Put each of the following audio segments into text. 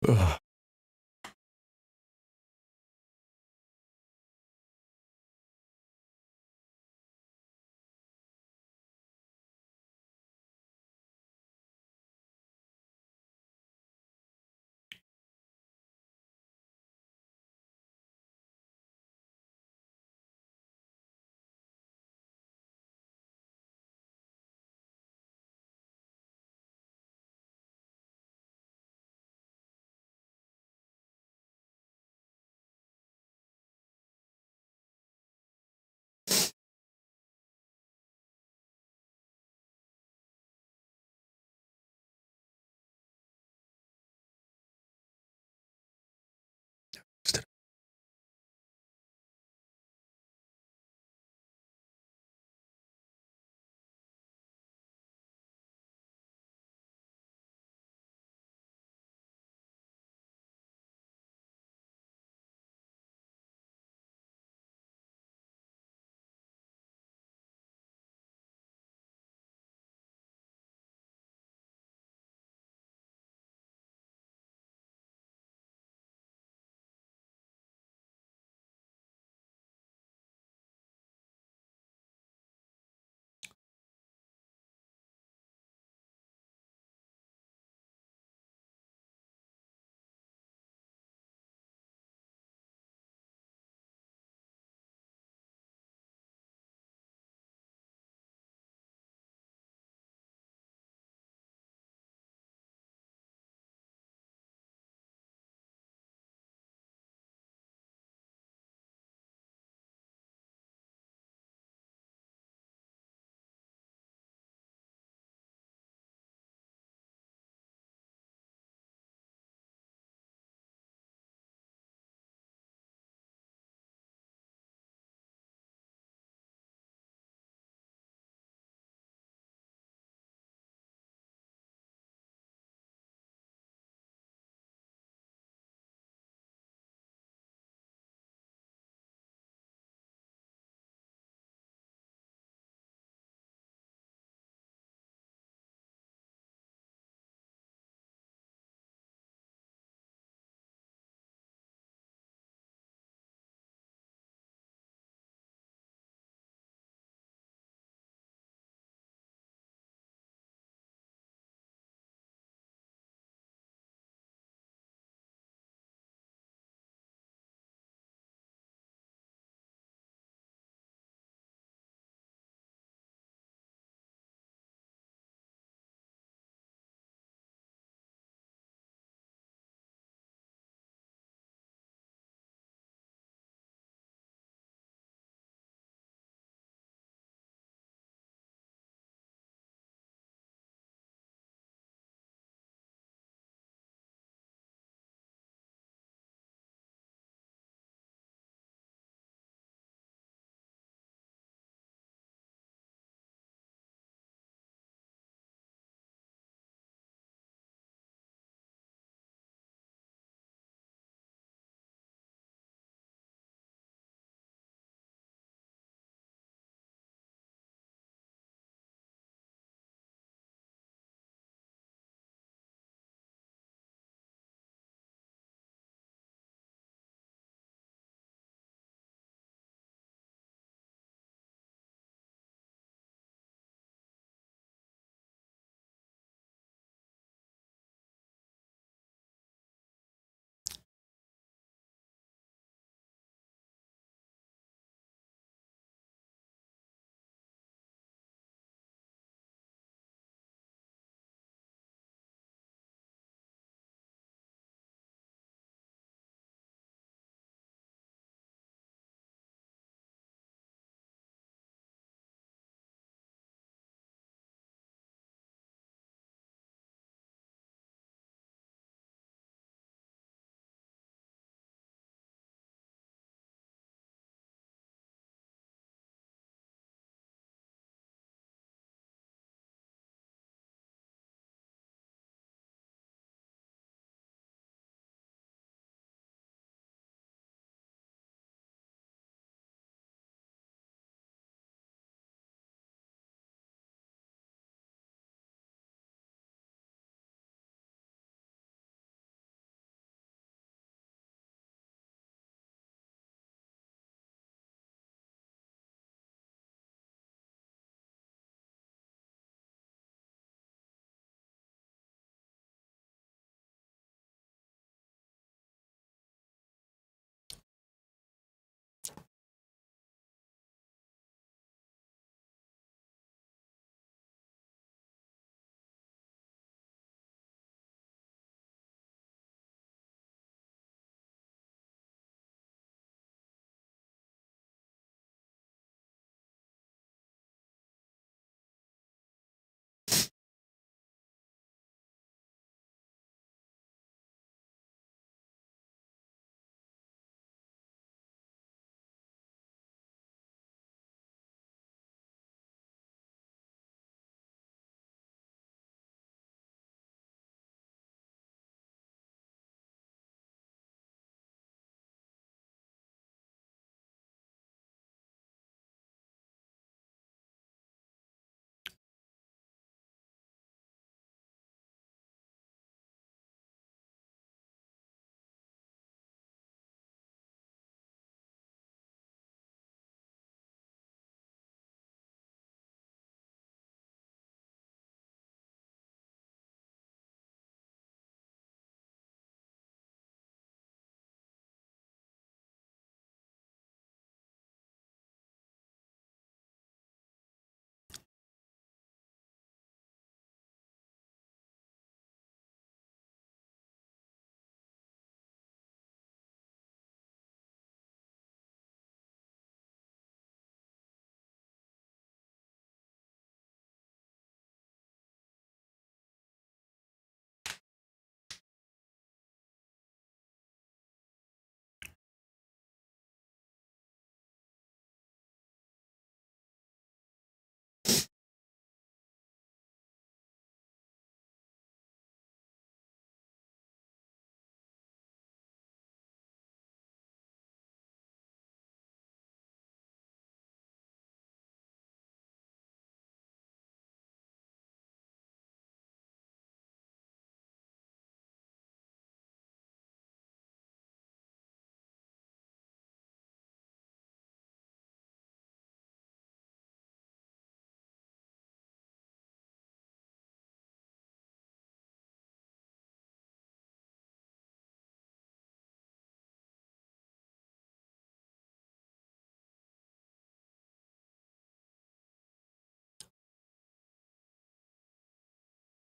Ugh.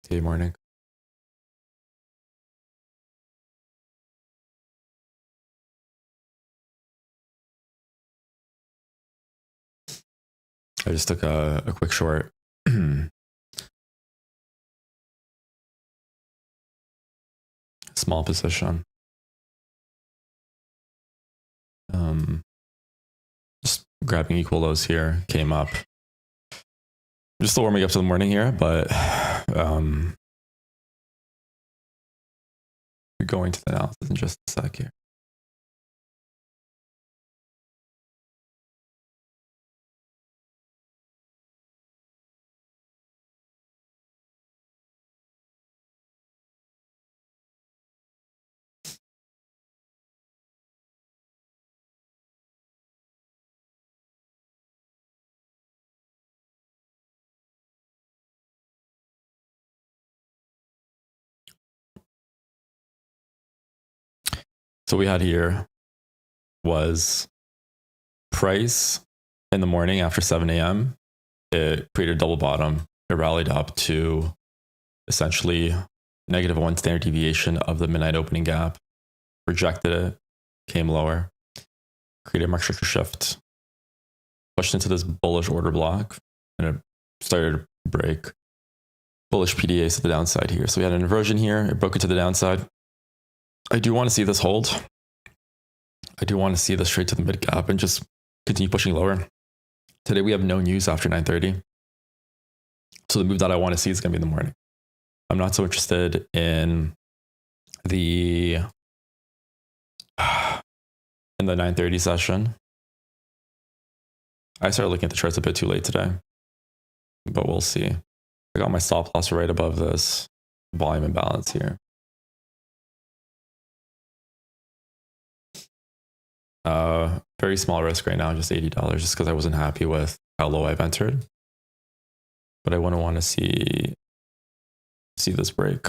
Good morning. I just took a quick short. Small position. Just grabbing equal lows here, came up. Just still warming up to the morning here, but going to the analysis in just a sec here. So we had here was price in the morning after 7 a.m. It created a double bottom. It rallied up to essentially -1 standard deviation of the midnight opening gap, rejected it, came lower, created a market structure shift, pushed into this bullish order block, and it started to break bullish PDAs to the downside here. So we had an inversion here. It broke into the downside. I do want to see this hold. I do want to see this straight to the mid gap and just continue pushing lower. Today we have no news after 9:30. So the move that I want to see is going to be in the morning. I'm not so interested in the 9:30 session. I started looking at the charts a bit too late today, but we'll see. I got my stop loss right above this volume imbalance here. Very small risk right now, just $80, just because I wasn't happy with how low I've entered. But I wouldn't want to see this break.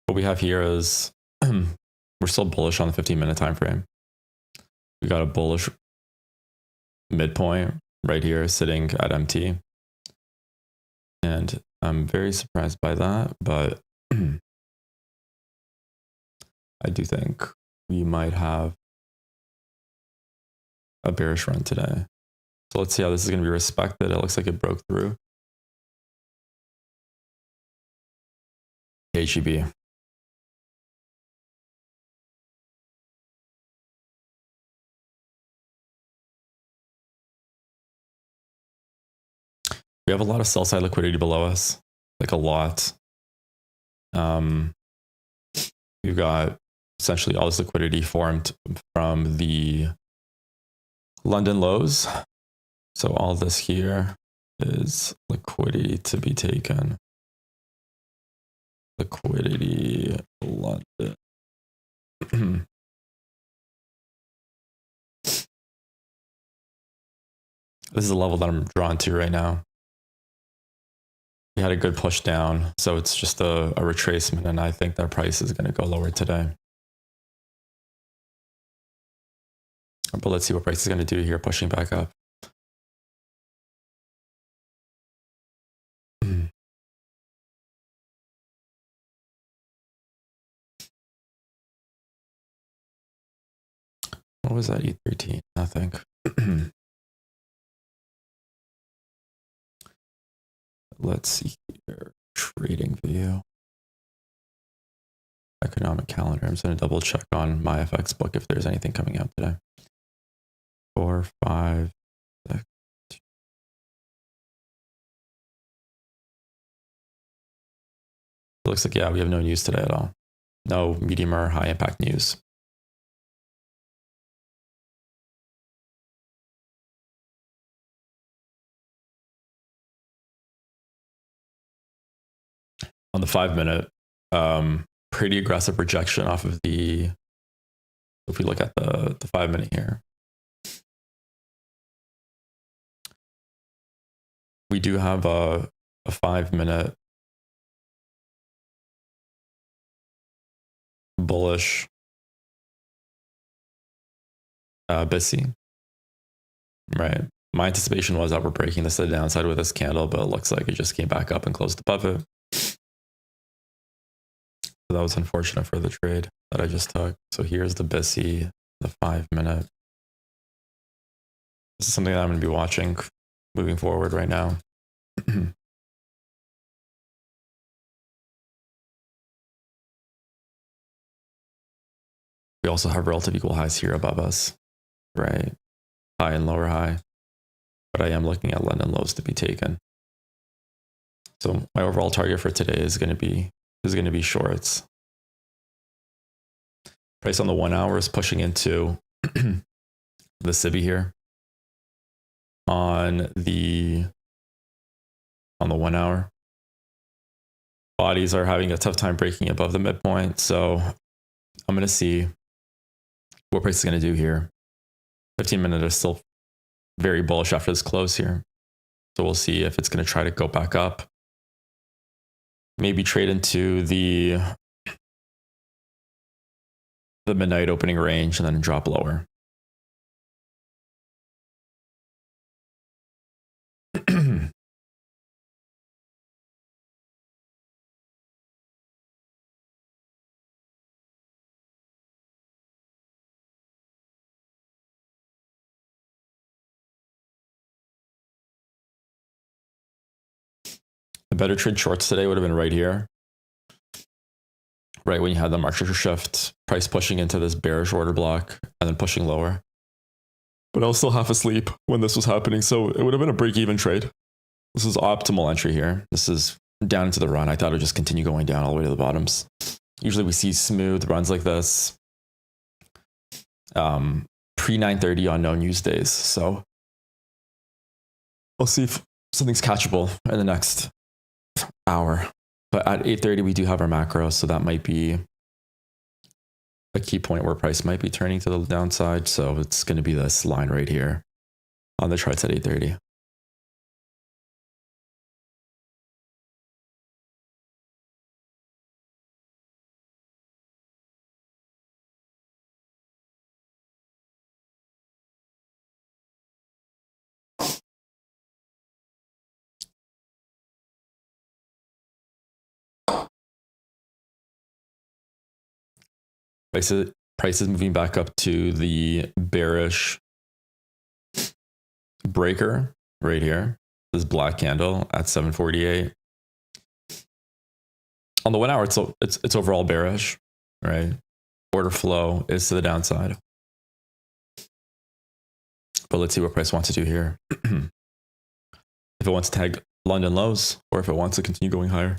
What we have here is we're still bullish on the 15-minute time frame. We got a bullish midpoint right here sitting at MT. And I'm very surprised by that, but I do think we might have a bearish run today. So let's see how this is going to be respected. It looks like it broke through. HEB. We have a lot of sell side liquidity below us, like a lot. We've got essentially all this liquidity formed from the London lows. So all this here is liquidity to be taken. Liquidity London. This is a level that I'm drawn to right now. We had a good push down, so it's just a retracement, and I think that price is going to go lower today. But let's see what price is going to do here, pushing back up. What was that, E13? Nothing. Let's see here. Trading view. Economic calendar. I'm just going to double check on my FX book if there's anything coming out today. 4, 5, 6. It looks like, yeah, we have no news today at all. No medium or high impact news. On the 5-minute, pretty aggressive rejection off of the, if we look at the 5-minute here. We do have a 5-minute bullish busy, right? My anticipation was that we're breaking this to the downside with this candle, but it looks like it just came back up and closed above it. So that was unfortunate for the trade that I just took. So here's the busy, the 5 minute. This is something that I'm going to be watching moving forward right now. We also have relative equal highs here above us, right? High and lower high. But I am looking at London lows to be taken. So my overall target for today is going to be shorts. Price on the 1 hour is pushing into the SIBI here. On the 1 hour, bodies are having a tough time breaking above the midpoint. So I'm going to see what price is going to do here. 15 minute is still very bullish after this close here. So we'll see if it's going to try to go back up. Maybe trade into the midnight opening range and then drop lower. The better trade shorts today would have been right here. Right when you had the market shift, price pushing into this bearish order block and then pushing lower. But I was still half asleep when this was happening, so it would have been a break-even trade. This is optimal entry here. This is down into the run. I thought it would just continue going down all the way to the bottoms. Usually we see smooth runs like this pre 9:30 on no news days. So I'll see if something's catchable in the next hour. But at 8:30 we do have our macro, so that might be a key point where price might be turning to the downside. So it's going to be this line right here on the charts at 8:30. Price is moving back up to the bearish breaker right here. This black candle at 748. On the 1 hour, it's overall bearish, right? Order flow is to the downside. But let's see what price wants to do here. If it wants to tag London lows or if it wants to continue going higher.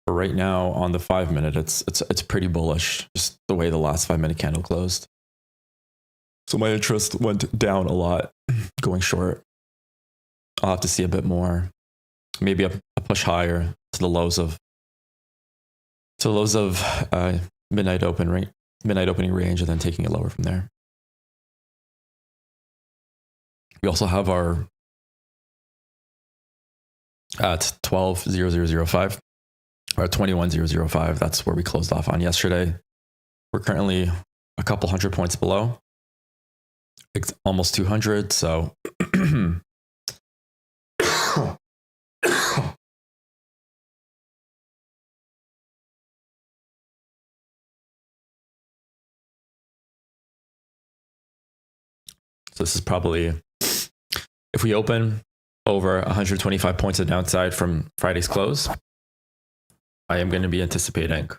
But right now on the 5 minute, it's pretty bullish, just the way the last 5 minute candle closed. So my interest went down a lot going short. I'll have to see a bit more, maybe a push higher to the lows of midnight opening range, and then taking it lower from there. We also have our at 12.0005 or 21.005. That's where we closed off on yesterday. We're currently a couple hundred points below, almost 200. So So this is probably, if we open over 125 points of downside from Friday's close, I am going to be anticipating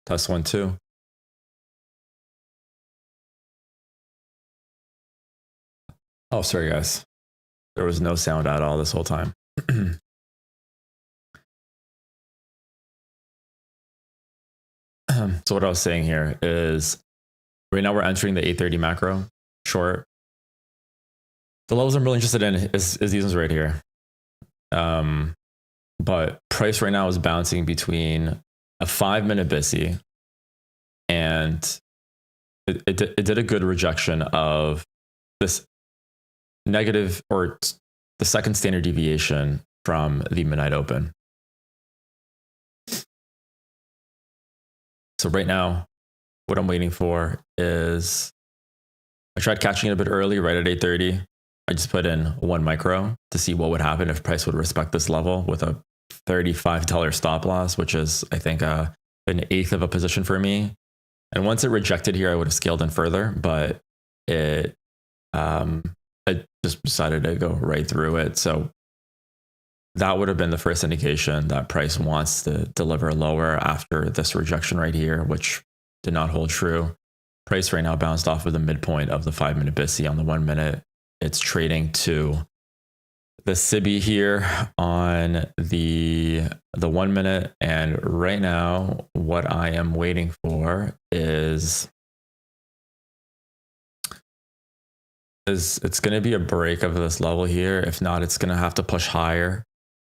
Test 1, 2. Oh, sorry, guys. There was no sound at all this whole time. So what I was saying here is right now we're entering the 830 macro short. The levels I'm really interested in is these ones right here. But price right now is bouncing between a 5-minute BISI and it did a good rejection of this negative or the second standard deviation from the midnight open. So right now, what I'm waiting for is I tried catching it a bit early, right at 8:30. I just put in 1 micro to see what would happen if price would respect this level with a $35 stop loss, which is, I think, an eighth of a position for me. And once it rejected here, I would have scaled in further, but it just decided to go right through it. So that would have been the first indication that price wants to deliver lower after this rejection right here, which did not hold true. Price right now bounced off of the midpoint of the 5-minute BISI on the 1 minute. It's trading to the SIBI here on the 1 minute. And right now, what I am waiting for is it's going to be a break of this level here. If not, it's going to have to push higher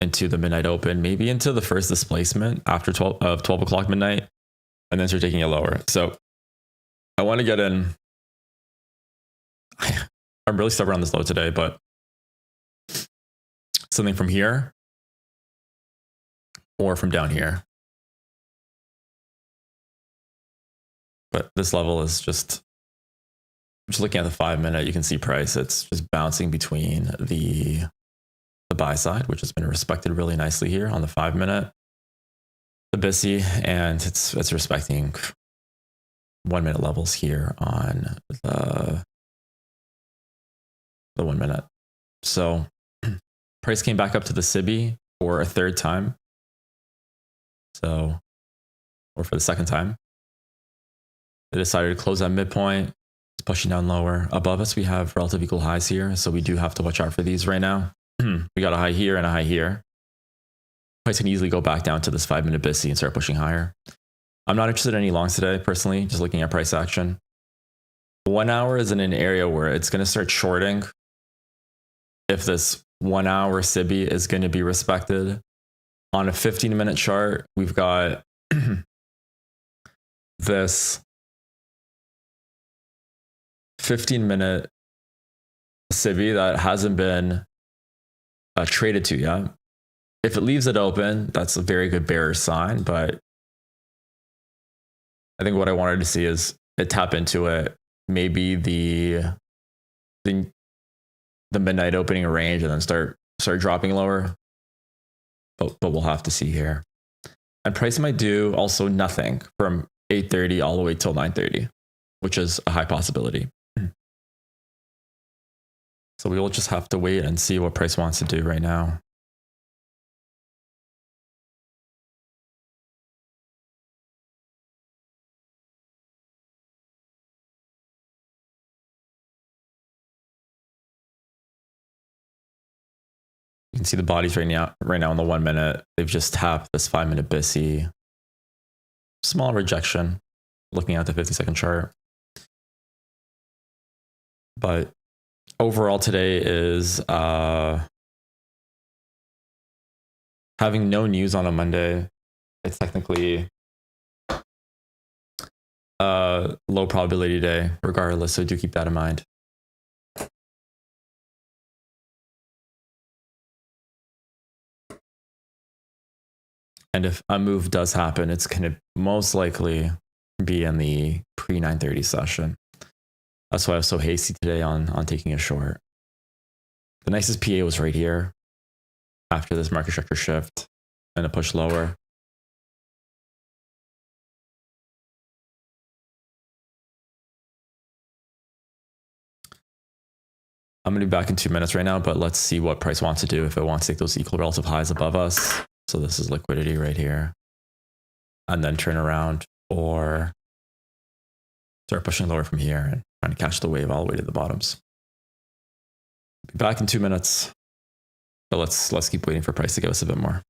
into the midnight open, maybe into the first displacement after 12 o'clock midnight, and then start taking it lower. So I want to get in. I'm really stubborn on this low today, but something from here or from down here. But this level is just looking at the 5-minute, you can see price. It's just bouncing between the buy side, which has been respected really nicely here on the 5-minute, the BISI, and it's respecting 1-minute levels here on the 1 minute. So price came back up to the SIBI for a third time. So, or for the second time. They decided to close at midpoint. It's pushing down lower. Above us, we have relative equal highs here. So we do have to watch out for these right now. We got a high here and a high here. Price can easily go back down to this 5-minute BISI and start pushing higher. I'm not interested in any longs today, personally, just looking at price action. 1 hour is in an area where it's going to start shorting. If this 1 hour SIBI is going to be respected. On a 15-minute chart, we've got this 15-minute SIBI that hasn't been traded to yet. If it leaves it open, that's a very good bearish sign, but I think what I wanted to see is it tap into it, maybe the midnight opening range, and then start dropping lower. But we'll have to see here. And price might do also nothing from 8:30 all the way till 9:30, which is a high possibility. So we will just have to wait and see what price wants to do right now. You can see the bodies right now on the 1 minute. They've just tapped this 5-minute BISI. Small rejection, looking at the 50-second chart. But overall today is having no news on a Monday. It's technically a low probability day regardless, so do keep that in mind. And if a move does happen, it's going to most likely be in the pre-9:30 session. That's why I was so hasty today on taking a short. The nicest PA was right here after this market structure shift and a push lower. I'm going to be back in 2 minutes right now, but let's see what price wants to do if it wants to take those equal relative highs above us. So this is liquidity right here. And then turn around or start pushing lower from here and trying to catch the wave all the way to the bottoms. Be back in 2 minutes, but let's keep waiting for price to give us a bit more.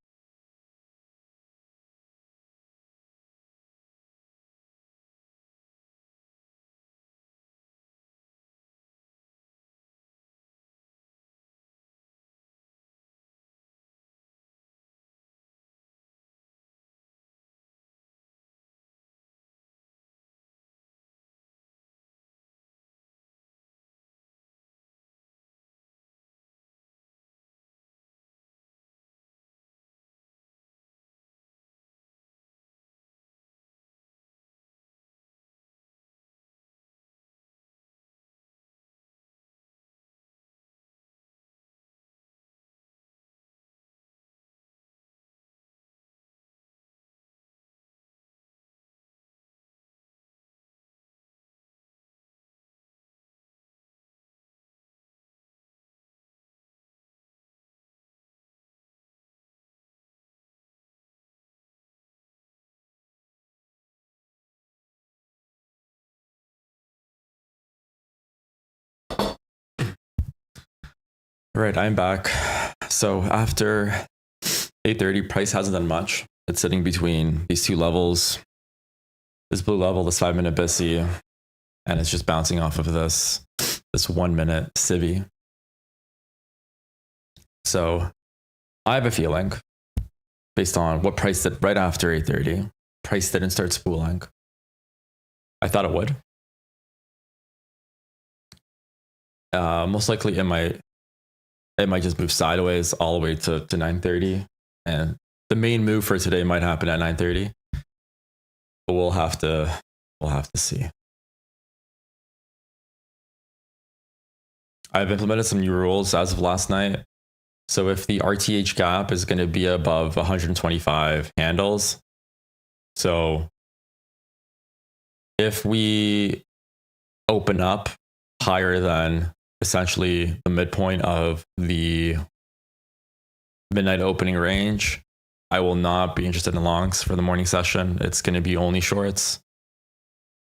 All right, I'm back. So after 8:30, price hasn't done much. It's sitting between these two levels. This blue level, this 5-minute BISI, and it's just bouncing off of this 1 minute CIVI. So I have a feeling, based on what price did right after 8:30, price didn't start spooling. I thought it would. Most likely it might just move sideways all the way to 9:30, and the main move for today might happen at 9:30. But we'll have to see. I've implemented some new rules as of last night. So if the RTH gap is going to be above 125 handles, so if we open up higher than essentially the midpoint of the midnight opening range, I will not be interested in longs for the morning session. It's going to be only shorts.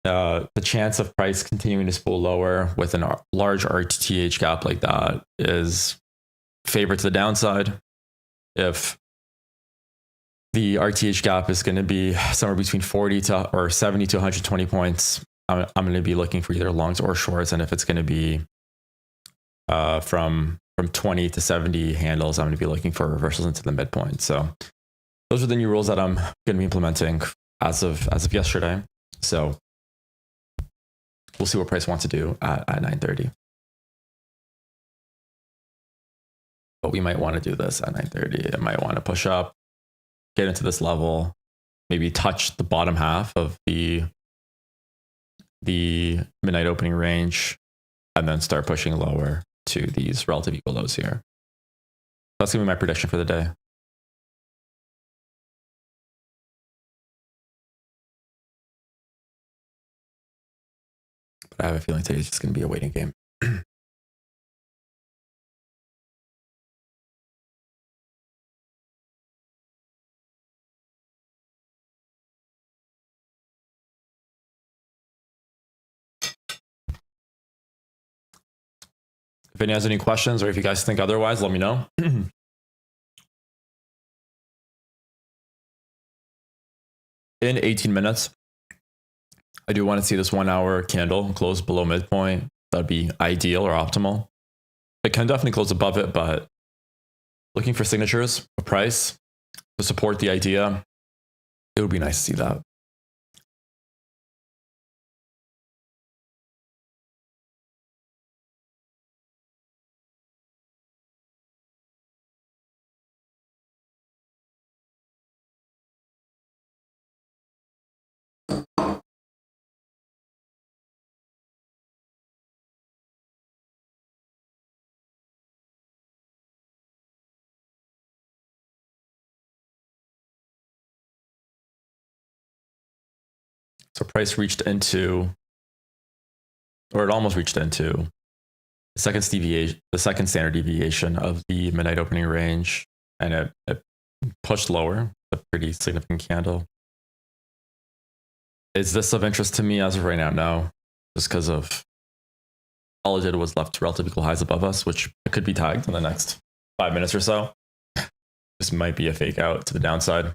The chance of price continuing to spool lower with a large RTH gap like that is favored to the downside. If the RTH gap is going to be somewhere between 70 to 120 points, I'm going to be looking for either longs or shorts. And if it's going to be from 20 to 70 handles, I'm going to be looking for reversals into the midpoint. So those are the new rules that I'm going to be implementing as of yesterday. So we'll see what price wants to do at 9:30. But we might want to do this at 9:30. It might want to push up, get into this level, maybe touch the bottom half of the midnight opening range, and then start pushing lower to these relative equal lows here. That's going to be my prediction for the day. But I have a feeling today is just going to be a waiting game. If anyone has any questions or if you guys think otherwise, let me know. In 18 minutes, I do want to see this 1 hour candle close below midpoint. That'd be ideal or optimal. It can definitely close above it, but looking for signatures, a price to support the idea, it would be nice to see that. So price reached into, or it almost reached into the second standard deviation of the midnight opening range, and it pushed lower, a pretty significant candle. Is this of interest to me as of right now? No, just because of all it did was left relative equal highs above us, which could be tagged in the next 5 minutes or so. This might be a fake out to the downside.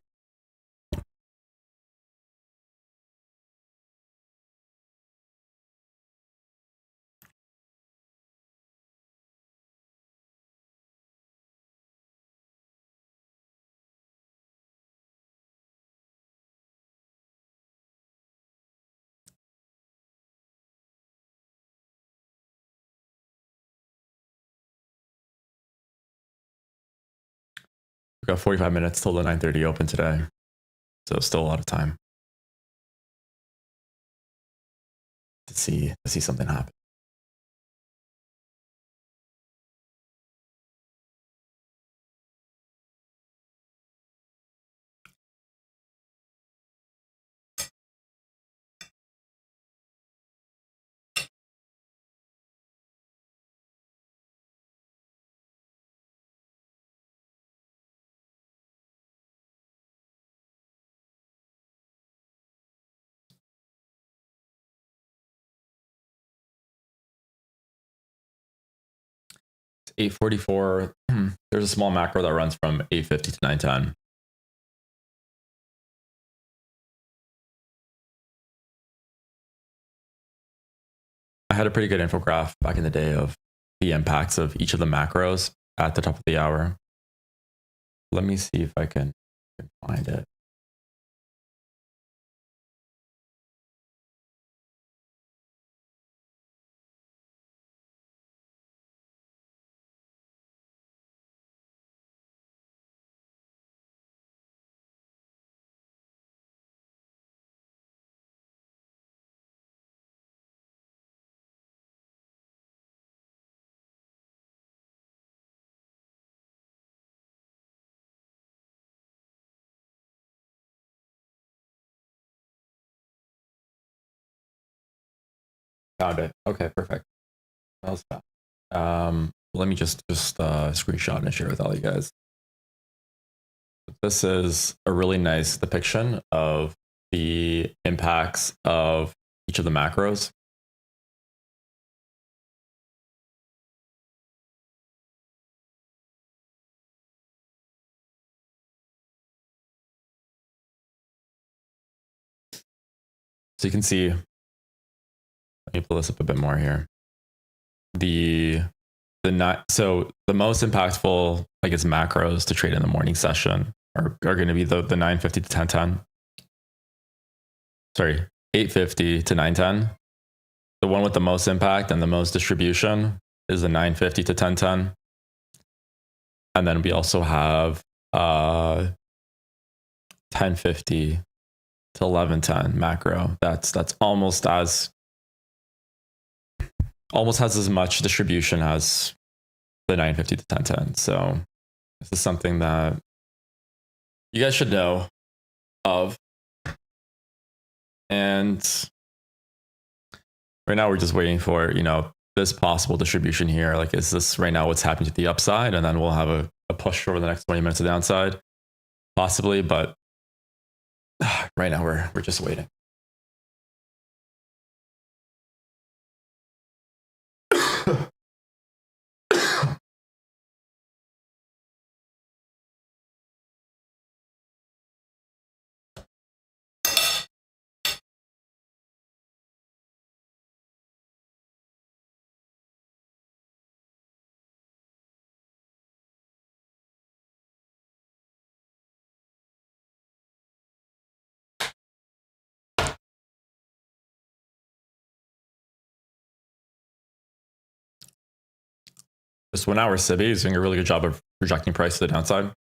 We've got 45 minutes till the 9:30 open today. So still a lot of time to see something happen. It's 8:44. There's a small macro that runs from 8:50 to 9:10. I had a pretty good infograph back in the day of the impacts of each of the macros at the top of the hour. Let me see if I can find it. Found it. Okay, perfect. That was fast. Let me just screenshot and share with all you guys. This is a really nice depiction of the impacts of each of the macros. So you can see, let me pull this up a bit more here. So the most impactful, I guess, macros to trade in the morning session are going to be the 9:50 to 10:10. Sorry, 8:50 to 9:10. The one with the most impact and the most distribution is the 9:50 to 10:10. And then we also have 10:50 to 11:10 macro. That's almost has as much distribution as the 9:50 to 10:10. So this is something that you guys should know of. And right now we're just waiting for, this possible distribution here. Like, is this right now what's happening to the upside? And then we'll have a push over the next 20 minutes of downside, possibly. But right now we're just waiting. This 1 hour SIBI is doing a really good job of rejecting price to the downside,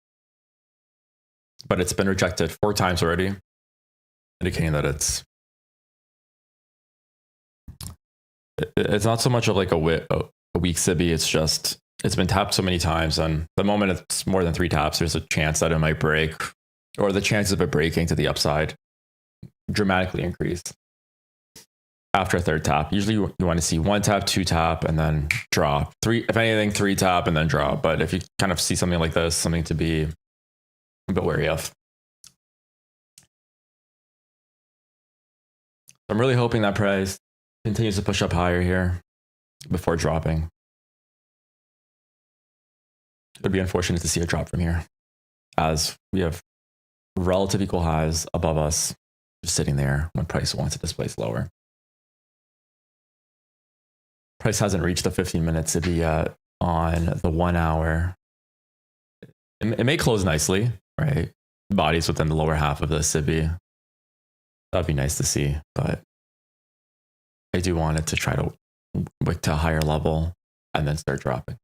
but it's been rejected 4 times already, indicating that it's not so much of like a weak SIBI. It's been tapped so many times, and the moment it's more than 3 taps, there's a chance that it might break, or the chances of it breaking to the upside dramatically increase after a 3rd tap. Usually you want to see 1 tap, 2 tap, and then drop. 3, if anything, 3 tap and then drop. But if you kind of see something like this, something to be a bit wary of. I'm really hoping that price continues to push up higher here before dropping. It would be unfortunate to see a drop from here, as we have relative equal highs above us just sitting there when price wants to displace lower. Price hasn't reached the 15-minute SIBI yet on the 1 hour. It may close nicely, right? Bodies within the lower half of the SIBI. That'd be nice to see, but I do want it to try to wick to a higher level and then start dropping.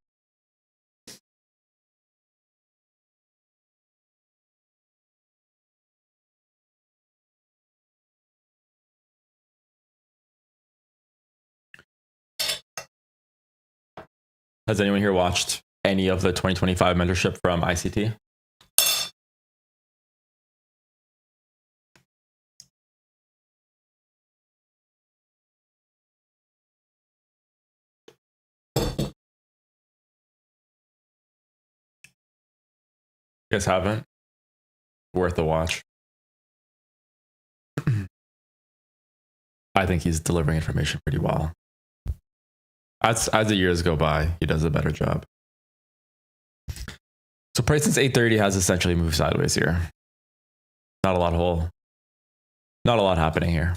Has anyone here watched any of the 2025 mentorship from ICT? You guys haven't? Worth a watch. I think he's delivering information pretty well. As the years go by, he does a better job. So price since 8:30 has essentially moved sideways here. Not a lot happening here.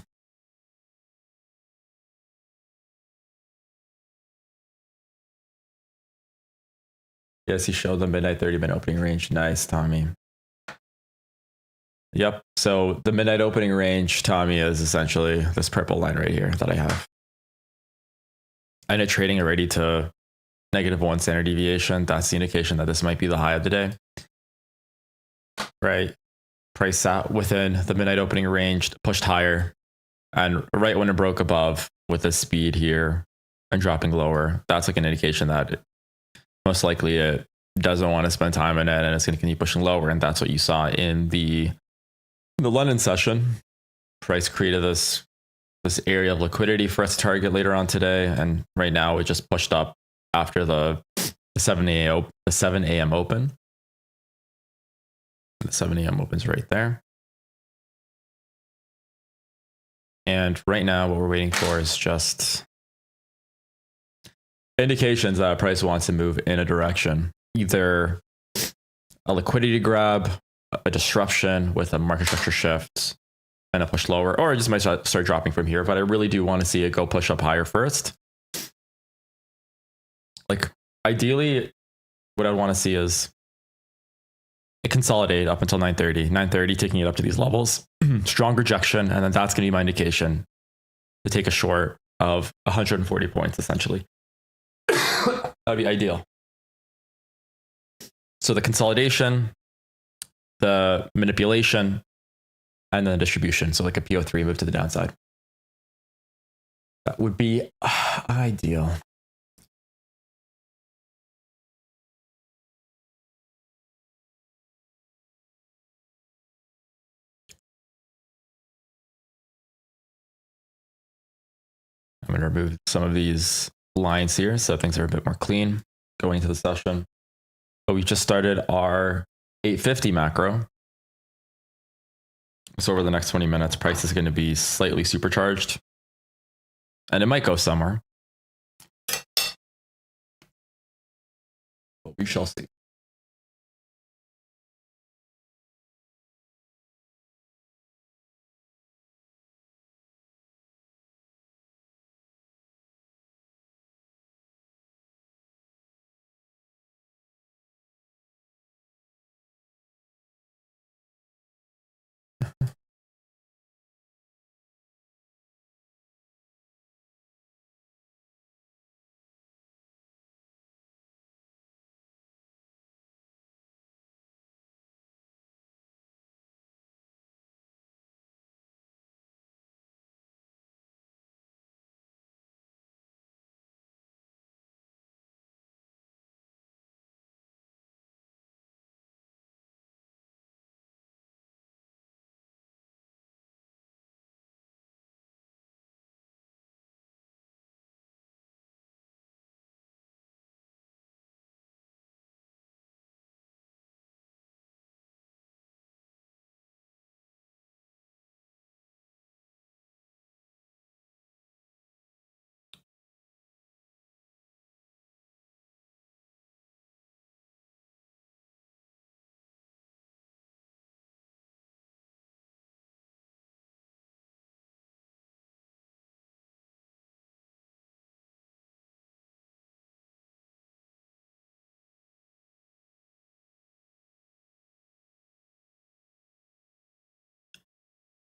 Yes, he showed the midnight 30-minute opening range. Nice, Tommy. Yep. So the midnight opening range, Tommy, is essentially this purple line right here that I have. And it trading already to -1 standard deviation. That's the indication that this might be the high of the day. Right. Price sat within the midnight opening range, pushed higher. And right when it broke above with the speed here and dropping lower, that's like an indication that most likely it doesn't want to spend time in it and it's going to continue pushing lower. And that's what you saw in the London session. Price created this area of liquidity for us to target later on today. And right now it just pushed up after the 7 a.m. open. The 7 a.m. opens right there. And right now what we're waiting for is just indications that price wants to move in a direction, either a liquidity grab, a disruption with a market structure shift and a push lower, or it just might start dropping from here. But I really do want to see it go push up higher first. Like ideally, what I want to see is it consolidate up until 9:30, taking it up to these levels, strong rejection, and then that's going to be my indication to take a short of 140 points essentially. That'd be ideal. So the consolidation, the manipulation, and then the distribution. So like a PO3 move to the downside. That would be ideal. I'm going to remove some of these lines here so things are a bit more clean going into the session. But we just started our 850 macro. So over the next 20 minutes, price is going to be slightly supercharged. And it might go somewhere. But we shall see.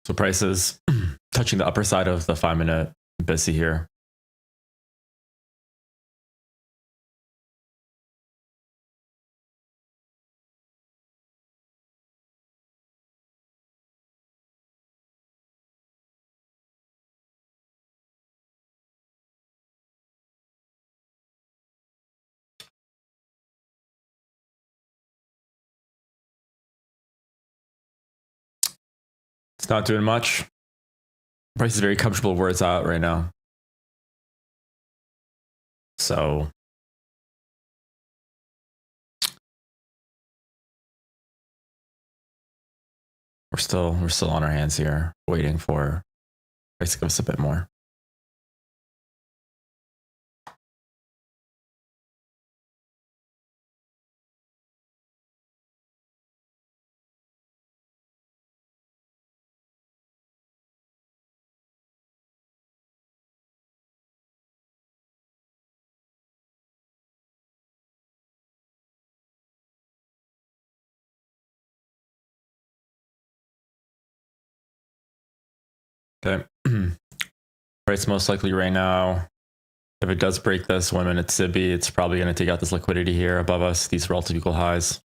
So price is touching the upper side of the 5-minute BISI here. It's not doing much. Price is very comfortable where it's at right now. So we're still on our hands here, waiting for price to give us a bit more. Okay. Price most likely right now, if it does break this 1-minute SIBI, it's probably going to take out this liquidity here above us, these relative equal highs.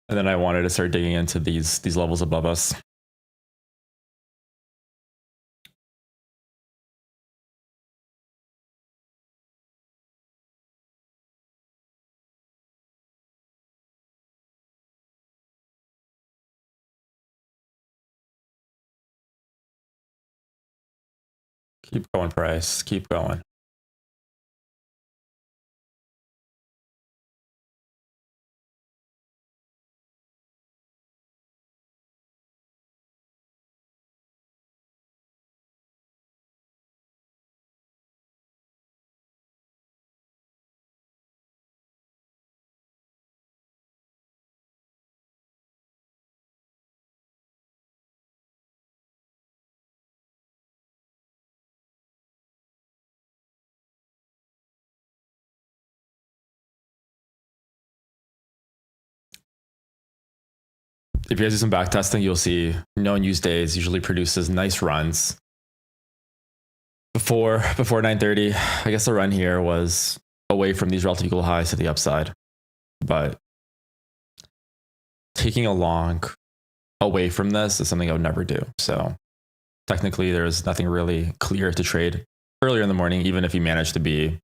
And then I wanted to start digging into these levels above us. Keep going, price. Keep going. If you guys do some back testing, you'll see known use days usually produces nice runs. Before 9:30, I guess the run here was away from these relative equal highs to the upside, but taking a long away from this is something I would never do. So technically, there's nothing really clear to trade earlier in the morning, even if you manage to be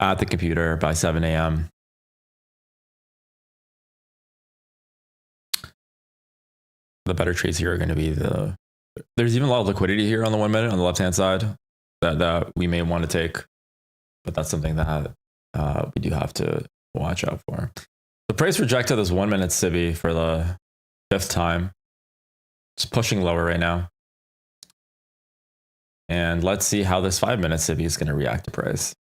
at the computer by 7 a.m. The better trades here are going to be there's even a lot of liquidity here on the 1 minute on the left-hand side that we may want to take, but that's something that we do have to watch out for. The price rejected this 1-minute SIBI for the 5th time. It's pushing lower right now. And let's see how this 5-minute SIBI is going to react to price.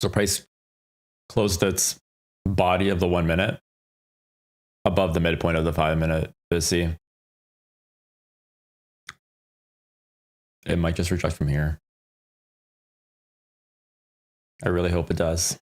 So price closed its body of the 1 minute above the midpoint of the 5-minute BISI. It might just reject from here. I really hope it does.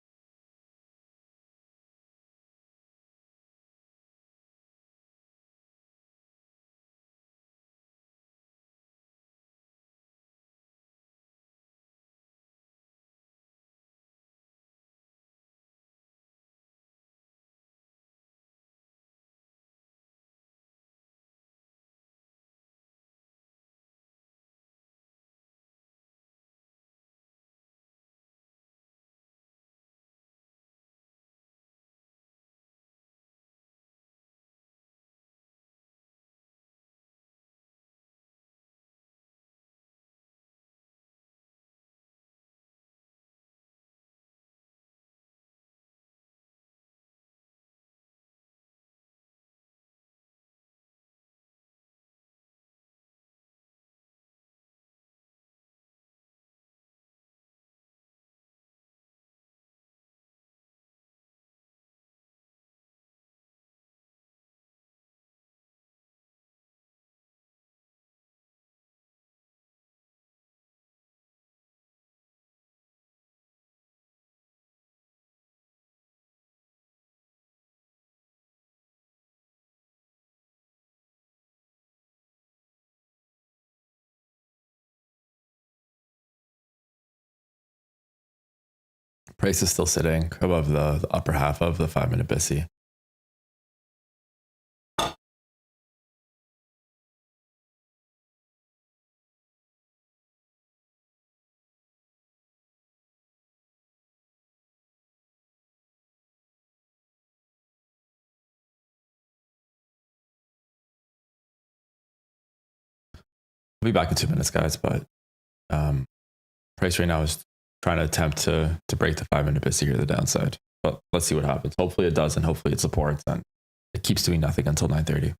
Price is still sitting above the upper half of the 5-minute BISI. We'll be back in 2 minutes, guys, but price right now is trying to attempt to break the 5-minute BISI here to the downside. But let's see what happens. Hopefully it does, and hopefully it supports, and it keeps doing nothing until 9:30.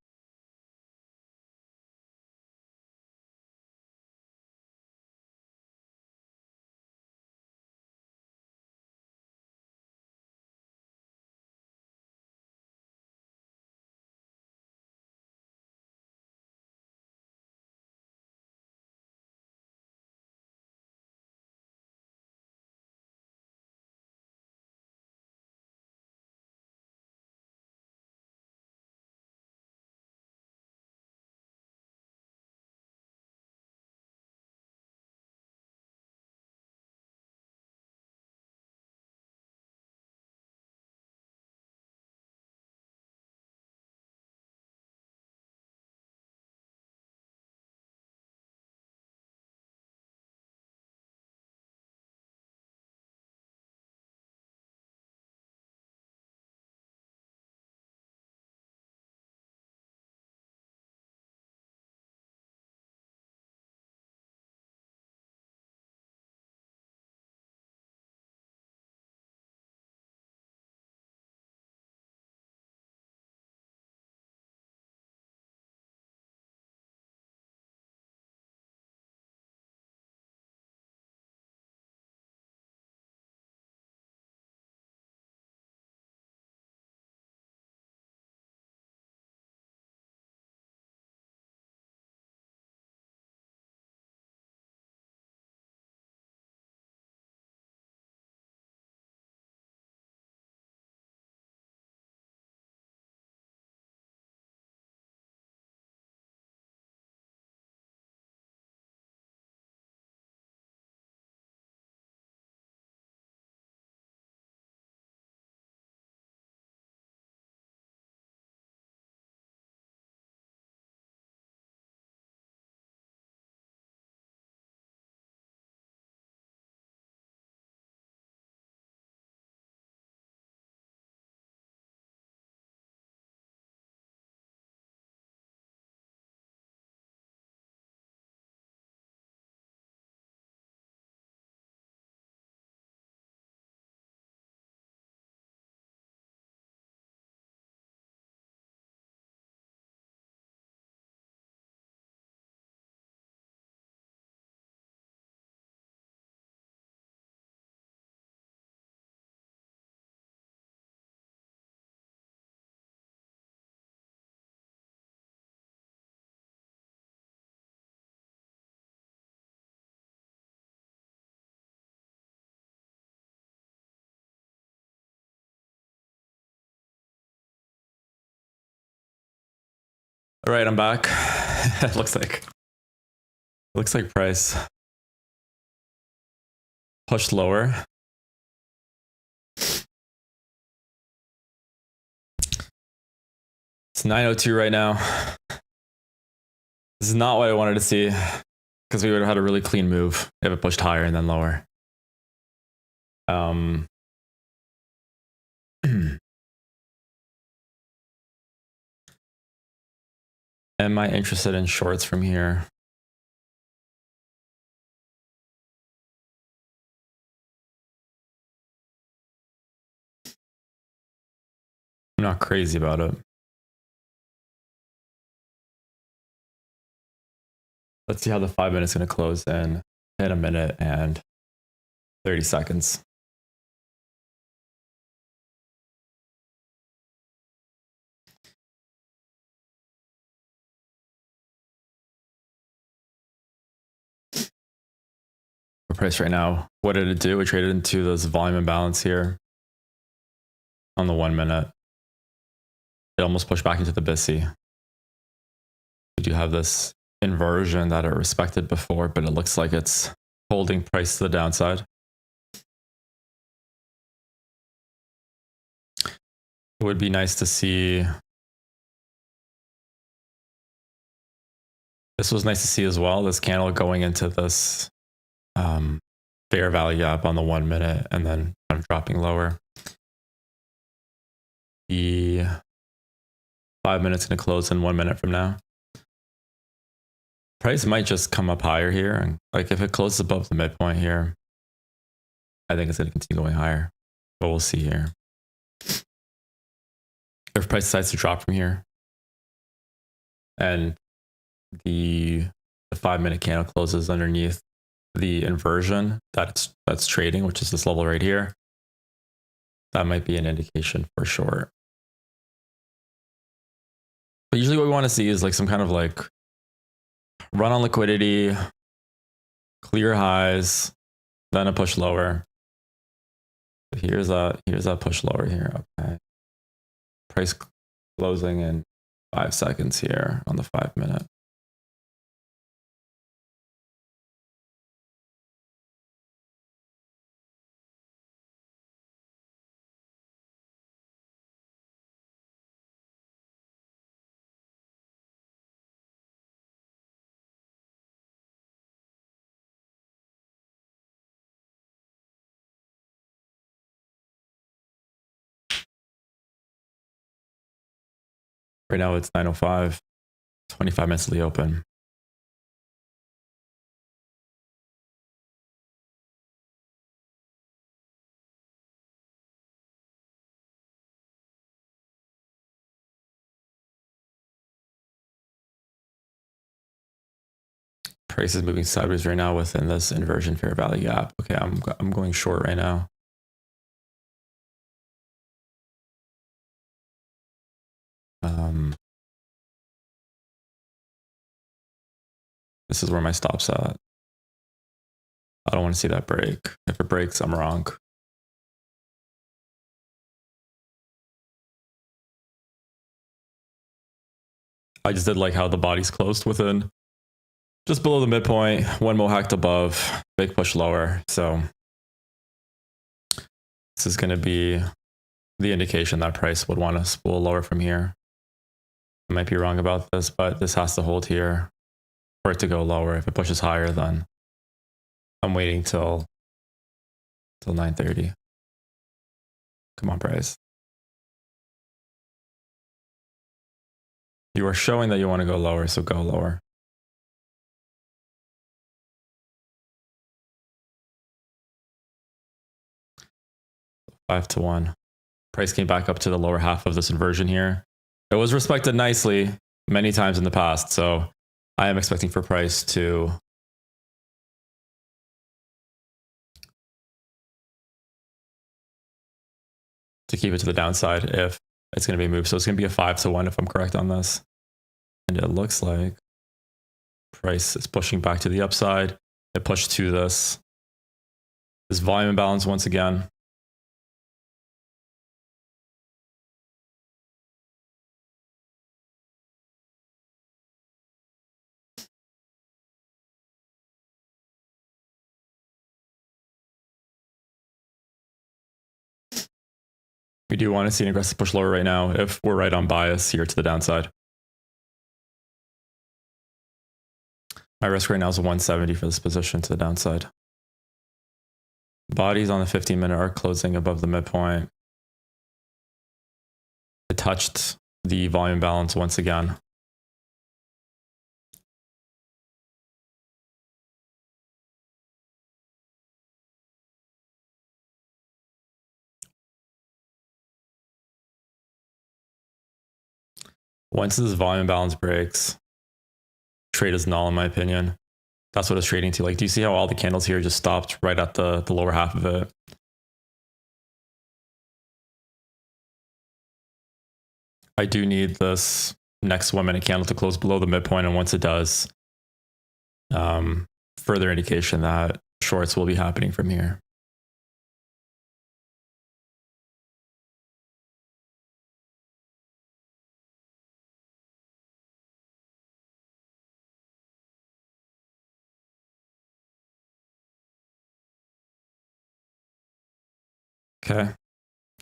All right, I'm back. It looks like price pushed lower. It's 9:02 right now. This is not what I wanted to see, because we would have had a really clean move if it pushed higher and then lower. Am I interested in shorts from here? I'm not crazy about it. Let's see how the 5 minutes is going to close in 1 minute and 30 seconds. For price right now, what did it do? It traded into this volume imbalance here on the 1 minute. It almost pushed back into the BISI. We do have this inversion that it respected before, but it looks like it's holding price to the downside. It would be nice to see. This was nice to see as well. This candle going into this fair value gap on the 1 minute and then kind of dropping lower. The 5 minutes going to close in 1 minute from now. Price might just come up higher here. And like if it closes above the midpoint here, I think it's going to continue going higher. But we'll see here. If price decides to drop from here and the 5 minute candle closes underneath the inversion that's trading, which is this level right here, that might be an indication for short. But usually what we want to see is like some kind of like run on liquidity, clear highs, then a push lower. Here's that push lower here. Okay. Price closing in 5 seconds here on the 5 minute. Right now it's 9:05, 25 minutes to the open. Price is moving sideways right now within this inversion fair value gap. Okay, I'm going short right now. This is where my stop's at. I don't want to see that break. If it breaks, I'm wrong. I just did like how the body's closed within just below the midpoint, one mohacked above, big push lower. So this is going to be the indication that price would want to spool lower from here. I might be wrong about this, but this has to hold here for it to go lower. If it pushes higher, then I'm waiting till 9:30. Come on, price. You are showing that you want to go lower, so go lower. Five to 1. Price came back up to the lower half of this inversion here. It was respected nicely many times in the past, so I am expecting for price to keep it to the downside if it's going to be moved. So it's going to be a 5 to 1 if I'm correct on this. And it looks like price is pushing back to the upside. It pushed to this volume imbalance once again. We do want to see an aggressive push lower right now if we're right on bias here to the downside. My risk right now is a 170 for this position to the downside. Bodies on the 15-minute are closing above the midpoint. It touched the volume balance once again. Once this volume balance breaks, trade is null in my opinion. That's what it's trading to. Like, do you see how all the candles here just stopped right at the lower half of it? I do need this next 1 minute candle to close below the midpoint. And once it does, further indication that shorts will be happening from here. Okay.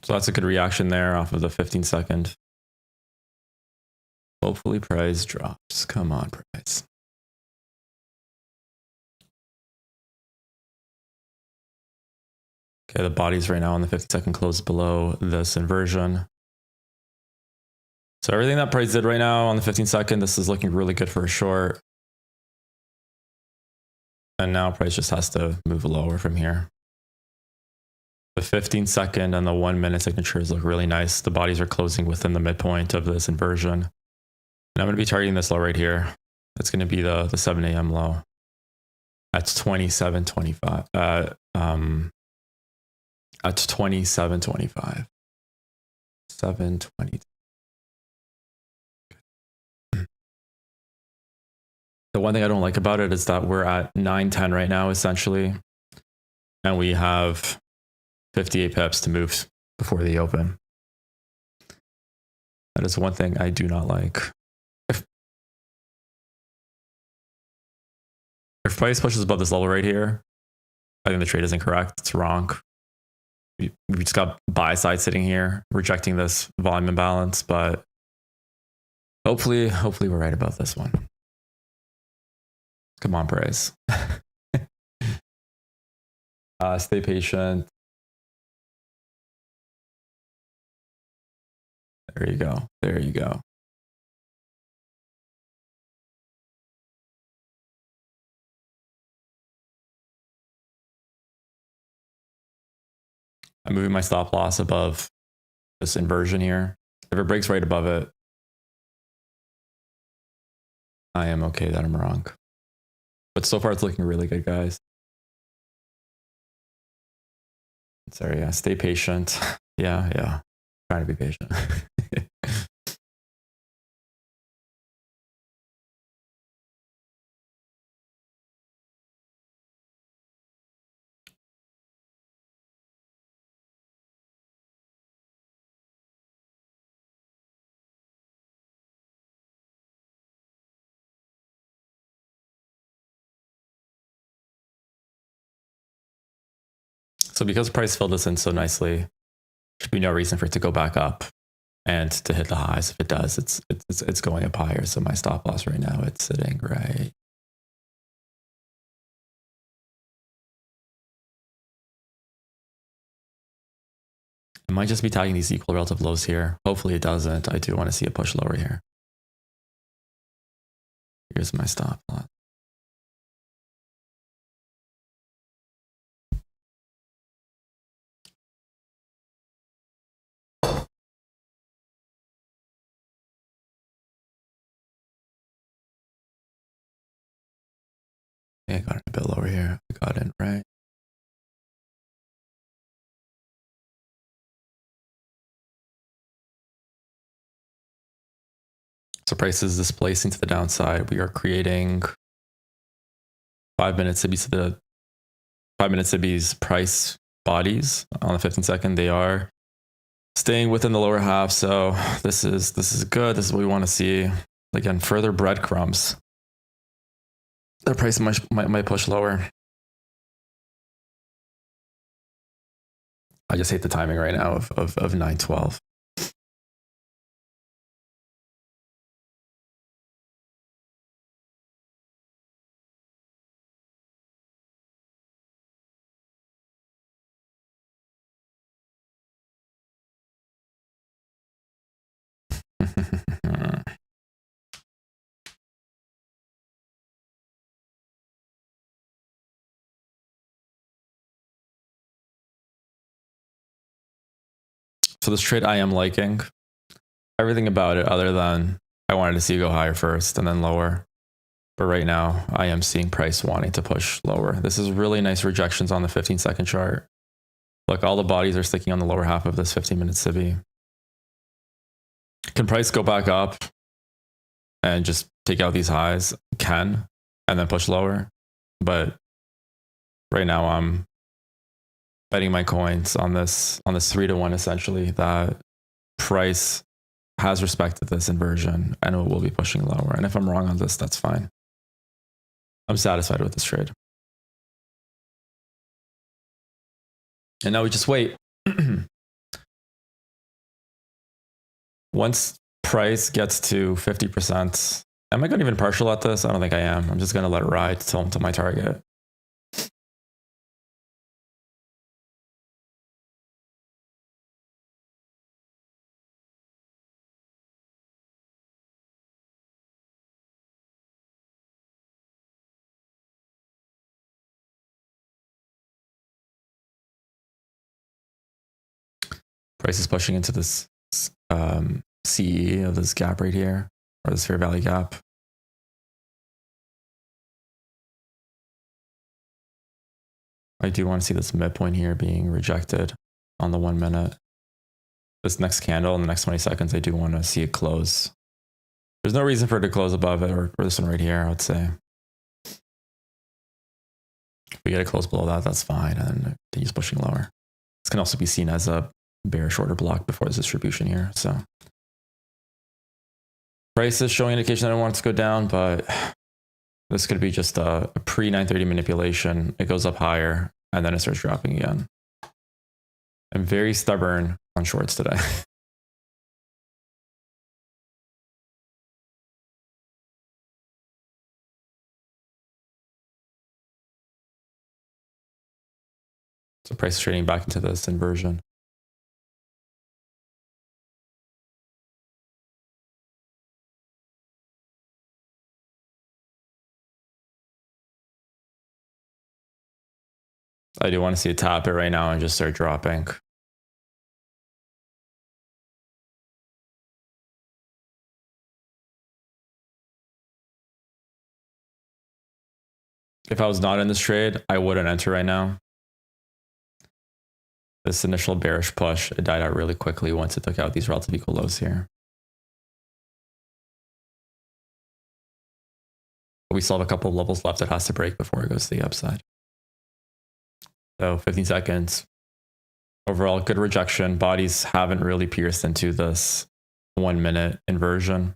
So that's a good reaction there off of the 15-second. Hopefully price drops. Come on, price. Okay, the body's right now on the 50-second close below this inversion. So everything that price did right now on the 15-second, this is looking really good for a short. And now price just has to move lower from here. The 15-second and the 1 minute signatures look really nice. The bodies are closing within the midpoint of this inversion. And I'm going to be targeting this low right here. That's going to be the 7 a.m. low. That's 27.25. That's 27.25. 720. The one thing I don't like about it is that we're at 910 right now, essentially. And we have 58 pips to move before the open. That is one thing I do not like. If price pushes above this level right here, I think the trade is incorrect. It's wrong. We just got buy side sitting here, rejecting this volume imbalance, but hopefully we're right about this one. Come on, price. Stay patient. There you go. There you go. I'm moving my stop loss above this inversion here. If it breaks right above it, I am okay that I'm wrong. But so far it's looking really good, guys. Sorry, yeah, stay patient. Yeah. Trying to be patient. So because price filled this in so nicely, there should be no reason for it to go back up and to hit the highs. If it does, it's going up higher. So my stop loss right now, it's sitting right. It might just be tagging these equal relative lows here. Hopefully it doesn't. I do want to see a push lower here. Here's my stop loss. Yeah, I got it a bit lower here. I got in right. So price is displacing to the downside. We are creating 5 minute SIBIs to the 5 minute SIBIs price bodies on the 15-second. They are staying within the lower half. So this is good. This is what we want to see. Again, further breadcrumbs. The price might push lower. I just hate the timing right now of 912. So this trade I am liking. Everything about it other than I wanted to see it go higher first and then lower. But right now I am seeing price wanting to push lower. This is really nice rejections on the 15-second chart. Look, all the bodies are sticking on the lower half of this 15-minute SIBI. Can price go back up and just take out these highs? Can, and then push lower. But right now I'm betting my coins on this 3-to-1 essentially that price has respected this inversion and it will be pushing lower. And if I'm wrong on this, that's fine. I'm satisfied with this trade. And now we just wait. Once price gets to 50%, am I going to even partial at this? I don't think I am. I'm just going to let it ride till my target. Price is pushing into this CE of this gap right here, or this fair value gap. I do want to see this midpoint here being rejected on the 1 minute. This next candle in the next 20 seconds, I do want to see it close. There's no reason for it to close above it, or this one right here, I would say. If we get it close below that, that's fine, and then continues pushing lower. This can also be seen as a bearish order block before this distribution here. So price is showing indication that I want it to go down, but this could be just a pre-930 manipulation. It goes up higher, and then it starts dropping again. I'm very stubborn on shorts today. So price is trading back into this inversion. I do want to see it tap it right now and just start dropping. If I was not in this trade, I wouldn't enter right now. This initial bearish push, it died out really quickly once it took out these relative equal lows here. But we still have a couple of levels left it has to break before it goes to the upside. So 15 seconds. Overall, good rejection. Bodies haven't really pierced into this 1 minute inversion.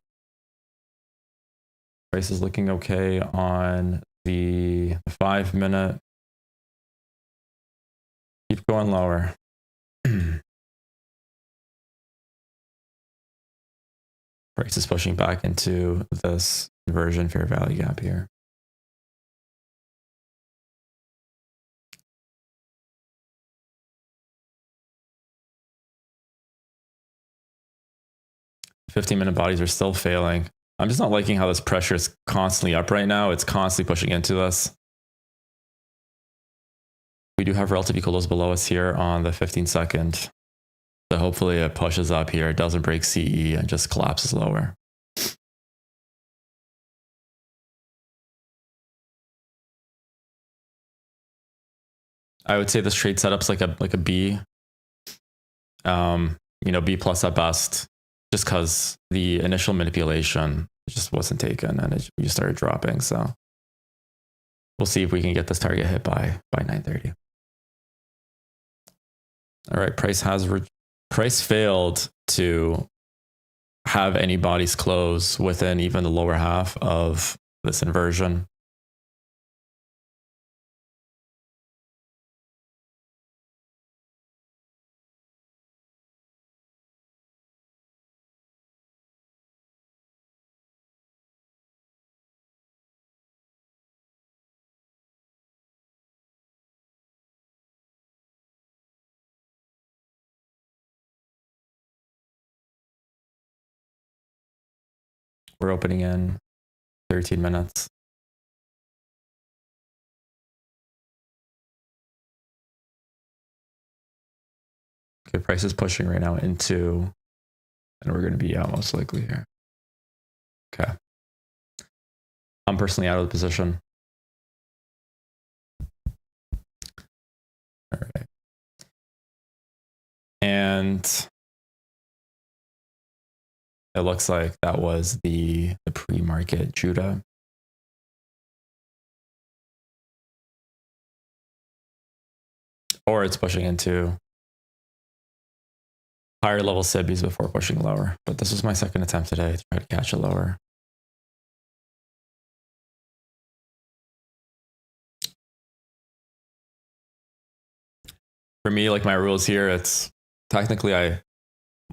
Price is looking okay on the 5 minute. Keep going lower. Price is pushing back into this inversion fair value gap here. The 15-minute bodies are still failing. I'm just not liking how this pressure is constantly up right now. It's constantly pushing into this. We do have relative equal lows below us here on the 15-second. So hopefully it pushes up here. It doesn't break CE and just collapses lower. I would say this trade setup's like a B. B plus at best, just because the initial manipulation just wasn't taken and it just started dropping. So we'll see if we can get this target hit by 9:30. All right, price failed to have any bodies close within even the lower half of this inversion. We're opening in 13 minutes. Okay, price is pushing right now into, and we're going to be out most likely here. Okay. I'm personally out of the position. All right. And it looks like that was the pre-market Judah. Or it's pushing into higher level SIBs before pushing lower. But this was my second attempt today to try to catch it lower. For me, like my rules here, it's technically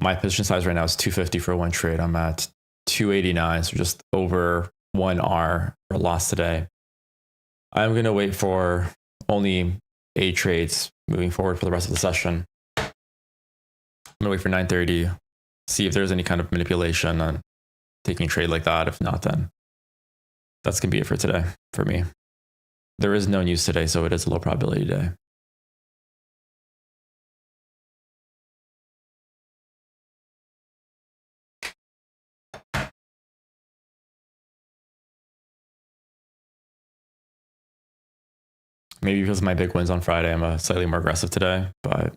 My position size right now is 250 for one trade. I'm at 289, so just over 1R for loss today. I'm going to wait for only 8 trades moving forward for the rest of the session. I'm going to wait for 9:30, see if there's any kind of manipulation on taking a trade like that. If not, then that's going to be it for today for me. There is no news today, so it is a low probability day. Maybe because of my big wins on Friday, I'm slightly more aggressive today, but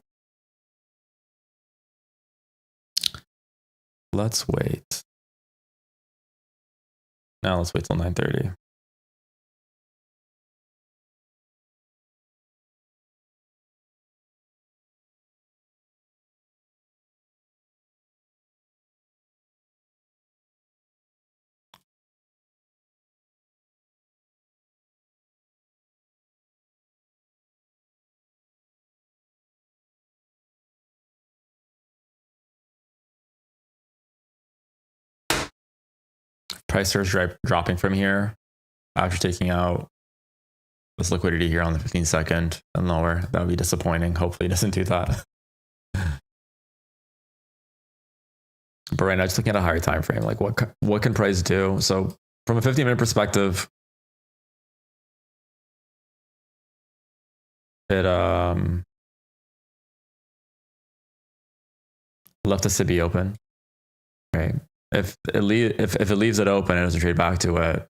let's wait. Now let's wait till 9:30. Price starts dropping from here after taking out this liquidity here on the 15-second and lower. That would be disappointing. Hopefully it doesn't do that. But right now, just looking at a higher time frame, like what can price do? So from a 15-minute perspective, it left the SIBI open. Right. If it leaves it open and doesn't trade back to it,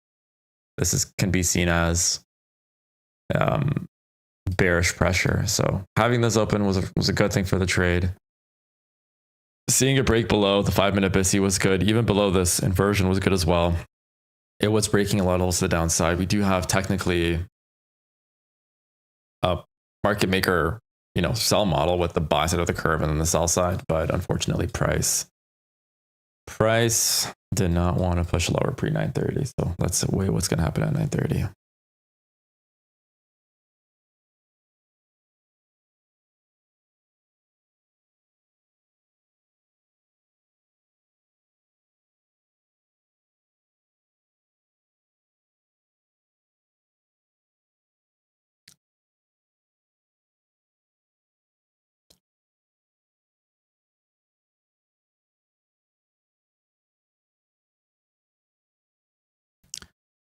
can be seen as bearish pressure. So having this open was a good thing for the trade. Seeing it break below the 5-minute BISI was good. Even below this inversion was good as well. It was breaking a lot of to the downside. We do have technically a market maker, sell model with the buy side of the curve and then the sell side, but unfortunately price did not want to push lower pre 9:30. So let's wait what's going to happen at 9:30.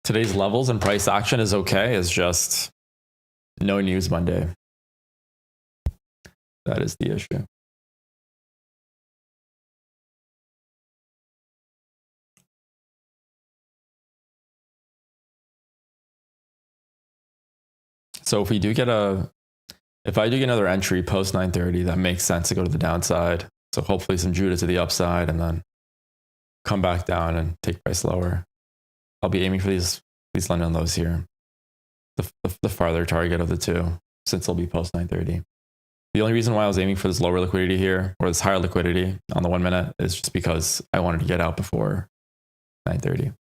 Today's levels and price action is okay. It's just no news Monday. That is the issue. So if I do get another entry post 9:30, that makes sense to go to the downside. So hopefully some Judah to the upside and then come back down and take price lower. I'll be aiming for these London lows here. The farther target of the two, since they'll be post 9:30. The only reason why I was aiming for this lower liquidity here, or this higher liquidity on the 1 minute, is just because I wanted to get out before 9:30.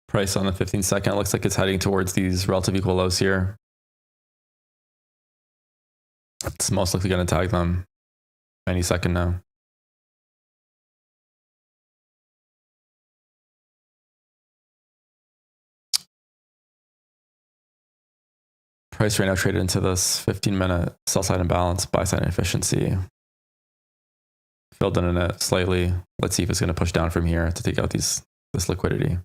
Price on the 15-second looks like it's heading towards these relative equal lows here. It's most likely going to tag them any second now. Price right now traded into this 15-minute sell side imbalance, buy side inefficiency. Filled in it slightly. Let's see if it's going to push down from here to take out this liquidity.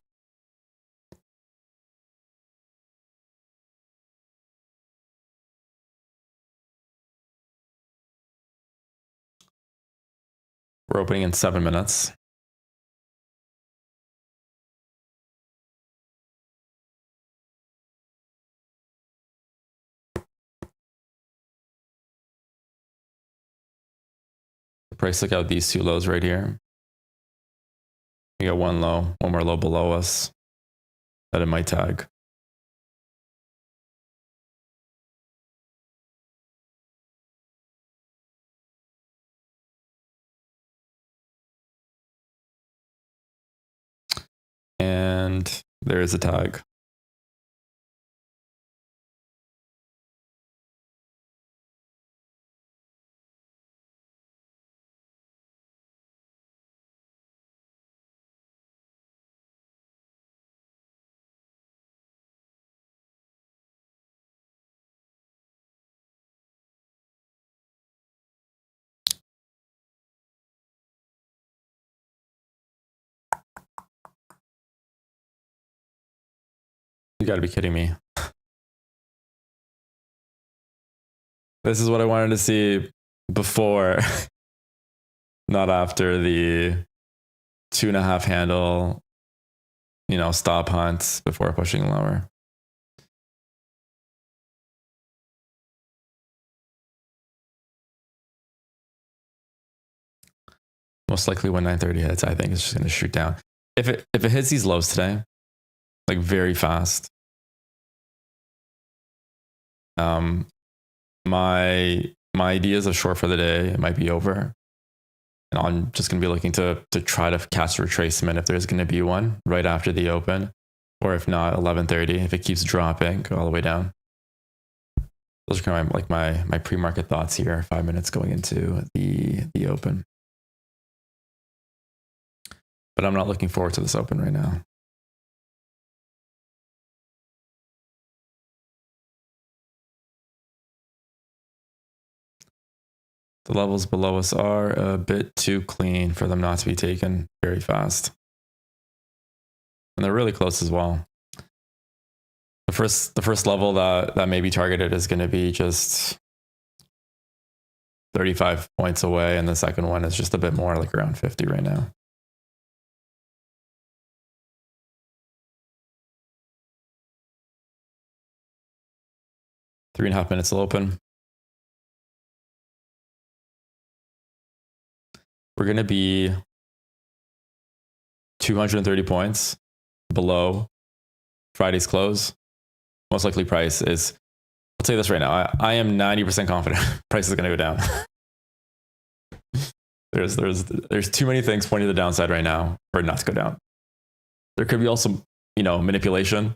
We're opening in 7 minutes. The price took out these two lows right here. We got one more low below us that it might tag. And there is a tag. You gotta be kidding me. This is what I wanted to see before, not after the 2.5 handle, stop hunts before pushing lower. Most likely when 930 hits, I think it's just going to shoot down. If it hits these lows today, like very fast, my ideas of short for the day might be over, and I'm just going to be looking to try to catch a retracement if there's going to be one right after the open, or if not 1130 if it keeps dropping all the way down. Those are kind of my pre-market thoughts here. 5 minutes going into the open, but I'm not looking forward to this open right now. The levels below us are a bit too clean for them not to be taken very fast. And they're really close as well. The first level that may be targeted is going to be just 35 points away, and the second one is just a bit more, like around 50 right now. Three and a half minutes will open. We're going to be 230 points below Friday's close. Most likely price is, I'll tell you this right now, I am 90% confident price is going to go down. There's too many things pointing to the downside right now for it not to go down. There could be also, manipulation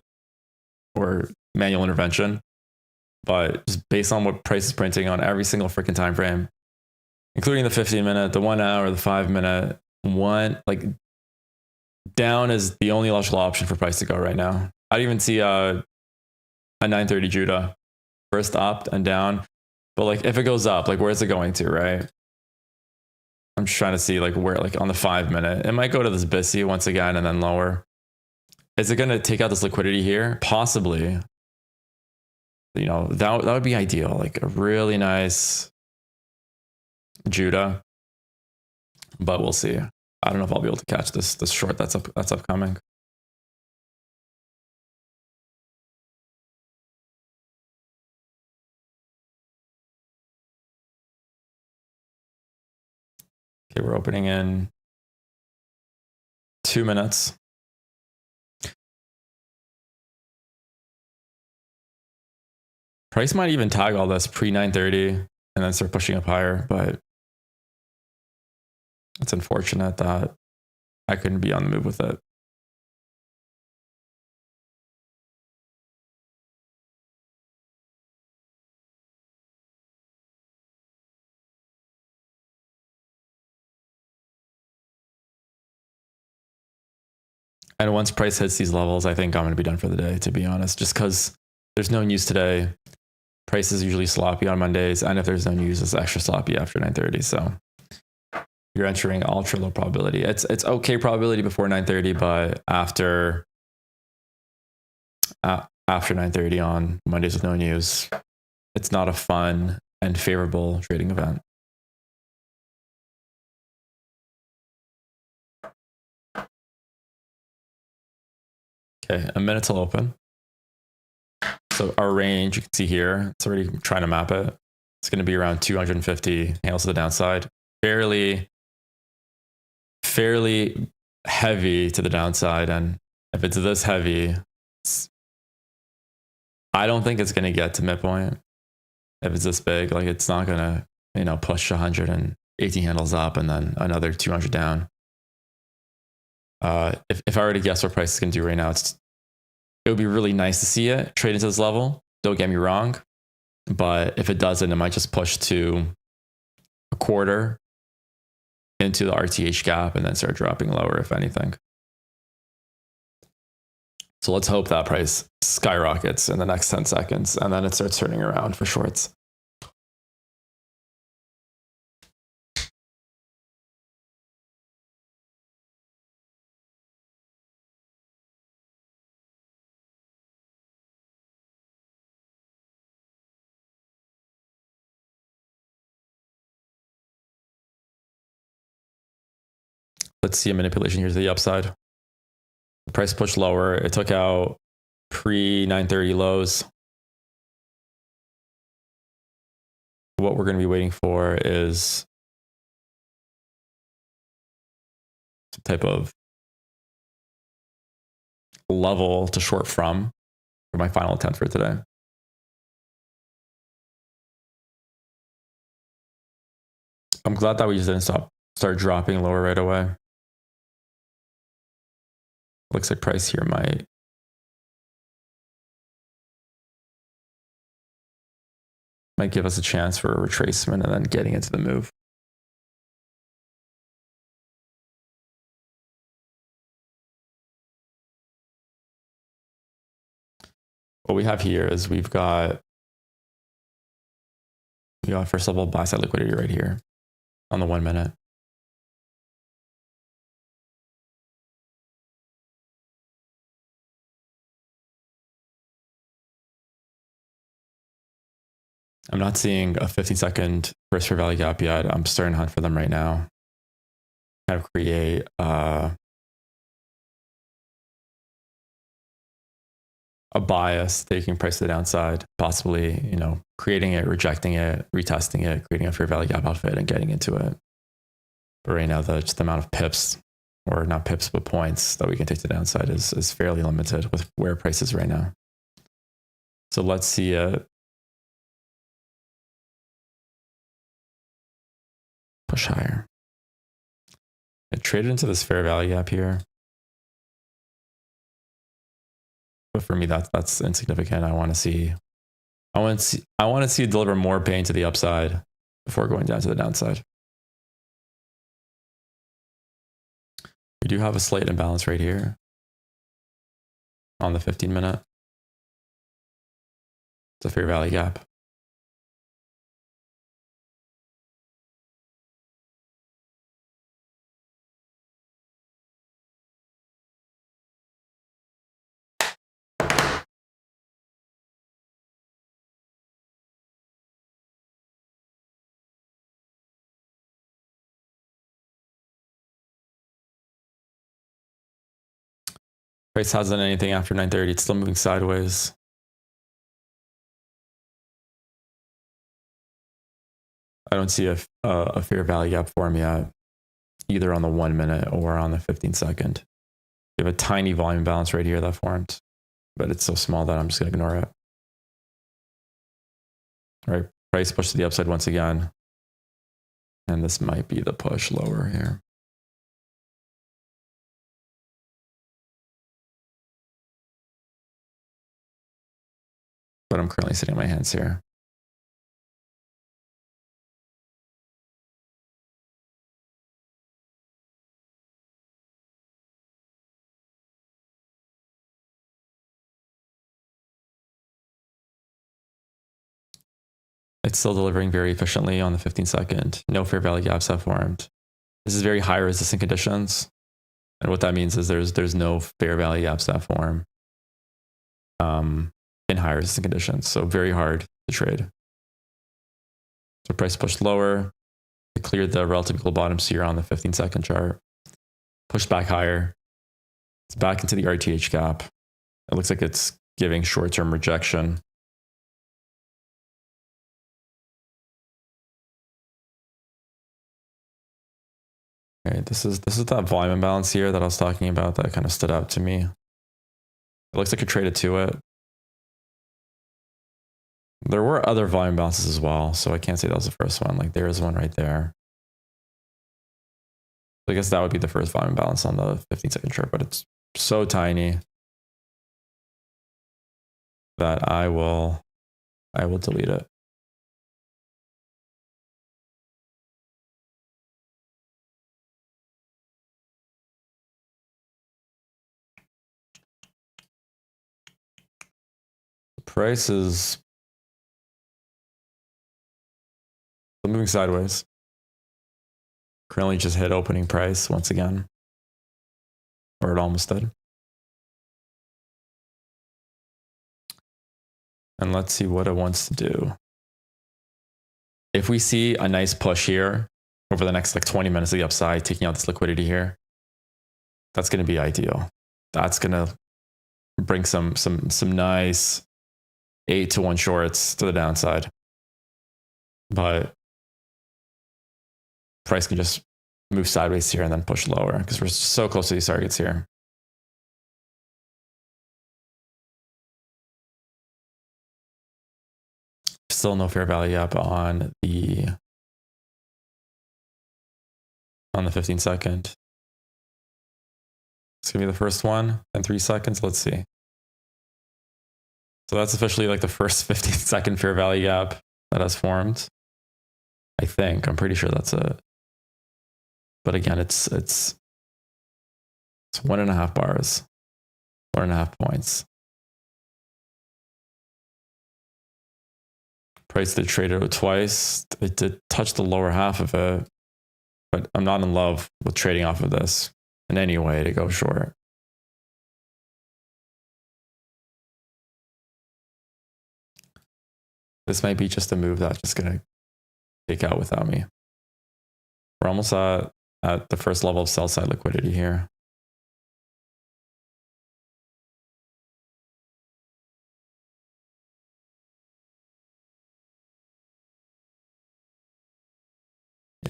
or manual intervention, but just based on what price is printing on every single freaking time frame, including the 15-minute, the 1 hour, the 5-minute, down is the only logical option for price to go right now. I don't even see a 930 Judah first up and down, but if it goes up, where is it going to, right? I'm just trying to see where, on the 5-minute, it might go to this BISI once again and then lower. Is it going to take out this liquidity here? Possibly. That would be ideal. A really nice Judah, but we'll see. I don't know if I'll be able to catch this short that's upcoming. Okay, we're opening in 2 minutes. Price might even tag all this pre 930 and then start pushing up higher, but it's unfortunate that I couldn't be on the move with it. And once price hits these levels, I think I'm going to be done for the day, to be honest, just because there's no news today. Price is usually sloppy on Mondays, and if there's no news, it's extra sloppy after 930. So you're entering ultra low probability. It's okay probability before 930, but after 930 on Mondays with no news, it's not a fun and favorable trading event. Okay, a minute till open. So our range, you can see here, it's already trying to map it. It's going to be around 250 handles to the downside. Fairly heavy to the downside. And if it's this heavy, I don't think it's going to get to midpoint. If it's this big, like it's not going to, push 180 handles up and then another 200 down. If I were to guess what price is going to do right now, it would be really nice to see it trade into this level. Don't get me wrong. But if it doesn't, it might just push to a quarter into the RTH gap and then start dropping lower, if anything. So let's hope that price skyrockets in the next 10 seconds and then it starts turning around for shorts. Let's see a manipulation here to the upside. The price pushed lower. It took out pre-930 lows. What we're going to be waiting for is some type of level to short from for my final attempt for today. I'm glad that we just didn't start dropping lower right away. Looks like price here might give us a chance for a retracement and then getting into the move. What we have here is we got first level buy side liquidity right here on the 1 minute. I'm not seeing a 15-second first fair value gap yet. I'm starting to hunt for them right now. Kind of create a bias taking price to the downside, possibly, creating it, rejecting it, retesting it, creating a fair value gap outfit and getting into it. But right now, just the amount of pips, or not pips, but points that we can take to the downside is fairly limited with where price is right now. So let's see it push higher. It traded into this fair value gap here. But for me, that's insignificant. I want to see it deliver more pain to the upside before going down to the downside. We do have a slight imbalance right here on the 15-minute. It's a fair value gap. Price hasn't done anything after 930. It's still moving sideways. I don't see a fair value gap form yet, either on the 1 minute or on the 15-second. We have a tiny volume balance right here that formed, but it's so small that I'm just going to ignore it. All right, price push to the upside once again. And this might be the push lower here. But I'm currently sitting on my hands here. It's still delivering very efficiently on the 15-second. No fair value gaps have formed. This is very high resistant conditions. And what that means is there's no fair value gaps that form in high resistant conditions. So very hard to trade. So price pushed lower. It cleared the relative equal bottoms here on the 15-second chart. Pushed back higher. It's back into the RTH gap. It looks like it's giving short-term rejection. Okay, this is that volume imbalance here that I was talking about that kind of stood out to me. It looks like it traded to it. There were other volume bounces as well, so I can't say that was the first one. Like there is one right there. I guess that would be the first volume balance on the 15-second chart, but it's so tiny that I will delete it. The price is moving sideways. Currently just hit opening price once again, or it almost did. And let's see what it wants to do. If we see a nice push here over the next like 20 minutes of the upside, taking out this liquidity here, that's going to be ideal. That's going to bring some nice 8-to-1 shorts to the downside. But price can just move sideways here and then push lower because we're so close to these targets here. Still no fair value up on the 15-second. It's gonna be the first one in 3 seconds. Let's see. So that's officially like the first 15-second fair value gap that has formed. I think I'm pretty sure that's it. But again, it's 1.5 bars, 1.5 points. Price did trade it twice. It did touch the lower half of it, but I'm not in love with trading off of this in any way to go short. This might be just a move that's just going to take out without me. We're almost at the first level of sell side liquidity here.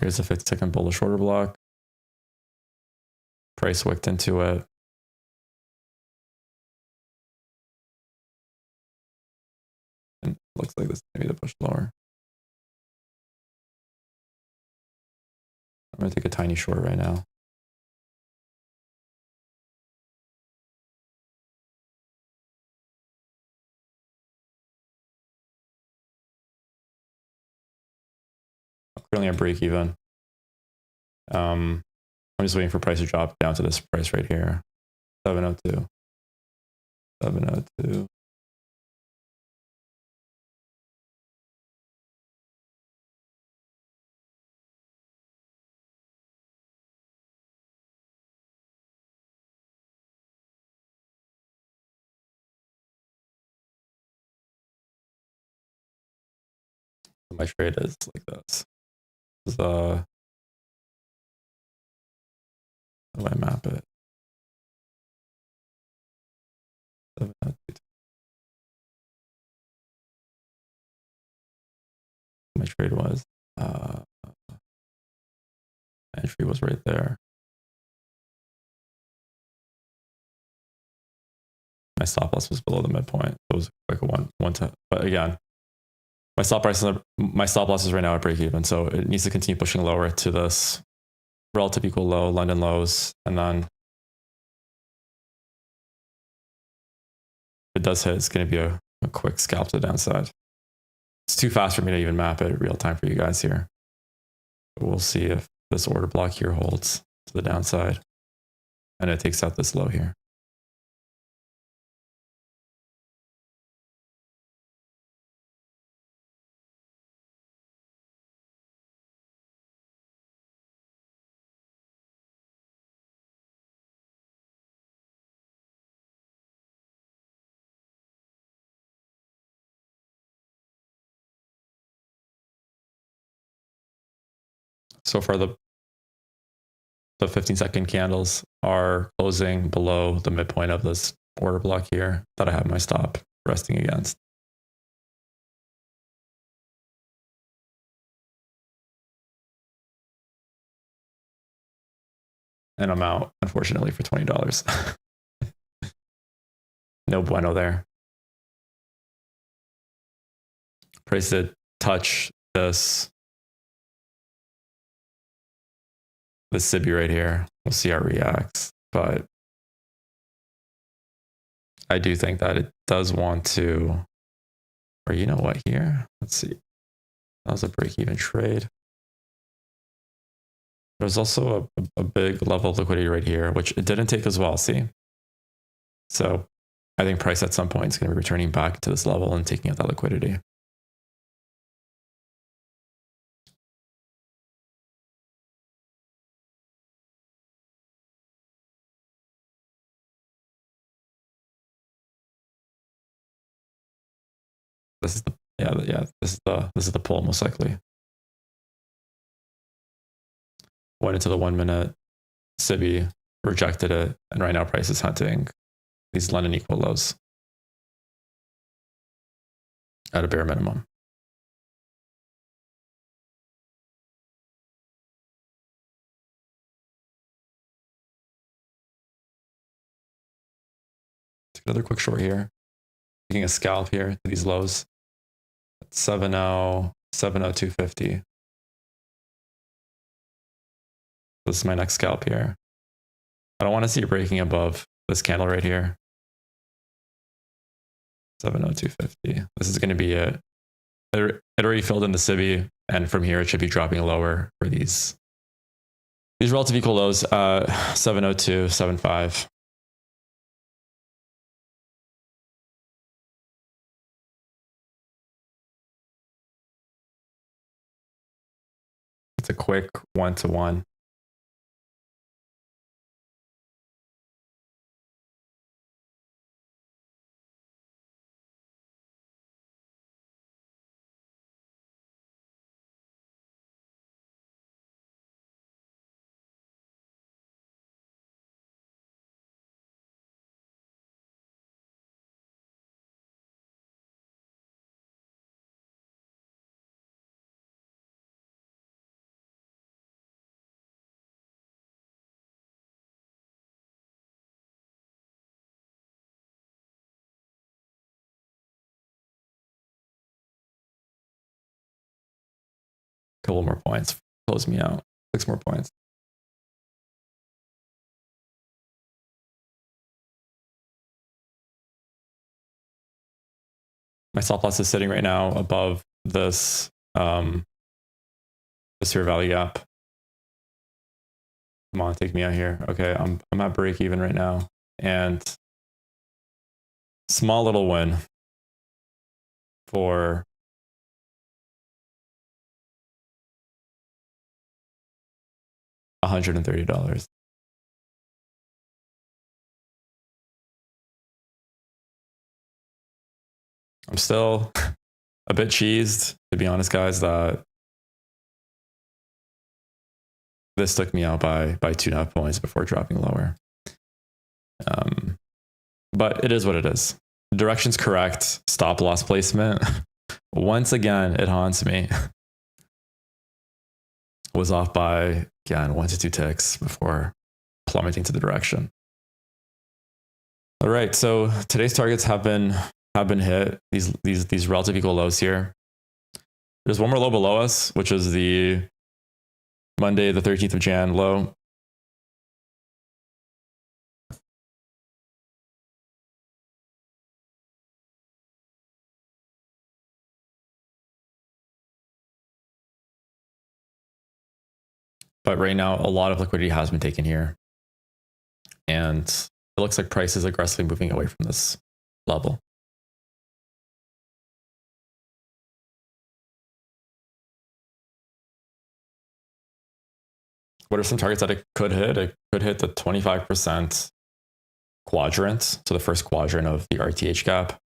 Here's a 50-second bullish order block. Price wicked into it. And looks like this is maybe the push lower. I'm going to take a tiny short right now. I'm currently at break even. I'm just waiting for price to drop down to this price right here. 702. 702. My trade is like this. This is how do I map it? 702. My trade was entry was right there. My stop loss was below the midpoint. It was like a one to, but again, my stop loss is right now at break even, so it needs to continue pushing lower to this relative equal low, London lows, and then if it does hit, it's going to be a quick scalp to the downside. It's too fast for me to even map it real time for you guys here. But we'll see if this order block here holds to the downside and it takes out this low here. So far, the 15-second candles are closing below the midpoint of this order block here that I have my stop resting against. And I'm out, unfortunately, for $20. No bueno there. Price did touch this SIBI right here. We'll see how it reacts. But I do think that it does want to, or you know what here? Let's see. That was a break-even trade. There's also a big level of liquidity right here, which it didn't take as well, see? So I think price at some point is going to be returning back to this level and taking out that liquidity. This is the this is the pull most likely. Went into the 1 minute SIBI, rejected it, and right now price is hunting these London equal lows at a bare minimum. Take another quick short here. Taking a scalp here to these lows. 7.0, 7.0250. This is my next scalp here. I don't want to see it breaking above this candle right here. 7.0250. This is going to be it. It already filled in the SIBI, and from here it should be dropping lower for these relative equal lows. 7.02, 7.5. It's a quick 1-to-1. Couple more points. Close me out. 6 more points. My stop loss is sitting right now above this this fair value gap. Come on, take me out here. Okay, I'm at break even right now, and small little win for $130. I'm still a bit cheesed, to be honest, guys, that this took me out by 2.5 points before dropping lower. But it is what it is. The direction's correct. Stop loss placement. Once again, it haunts me. Was off by, again, 1 to 2 ticks before plummeting to the direction. All right, so today's targets have been hit. These relative equal lows here. There's one more low below us, which is the Monday, the 13th of Jan low. But right now, a lot of liquidity has been taken here. And it looks like price is aggressively moving away from this level. What are some targets that it could hit? It could hit the 25% quadrant, so the first quadrant of the RTH gap.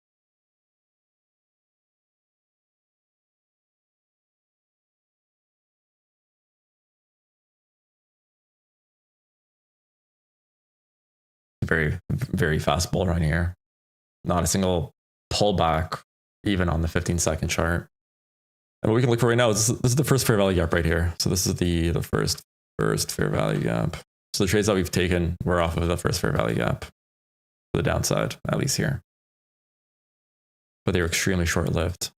very, very fast bull run here. Not a single pullback, even on the 15-second chart. And what we can look for right now is this is the first fair value gap right here. So this is the first fair value gap. So the trades that we've taken were off of the first fair value gap, the downside, at least here. But they were extremely short-lived.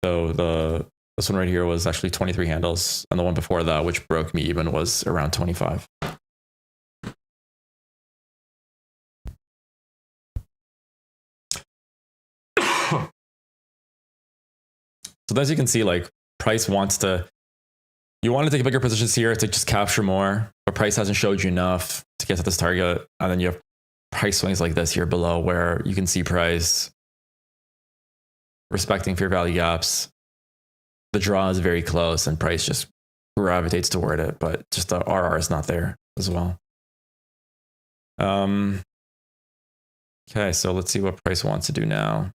So this one right here was actually 23 handles, and the one before that, which broke me even, was around 25. So as you can see, like price you want to take bigger positions here to just capture more, but price hasn't showed you enough to get to this target. And then you have price swings like this here below where you can see price respecting fair value gaps. The draw is very close and price just gravitates toward it, but just the RR is not there as well. Okay, so let's see what price wants to do now.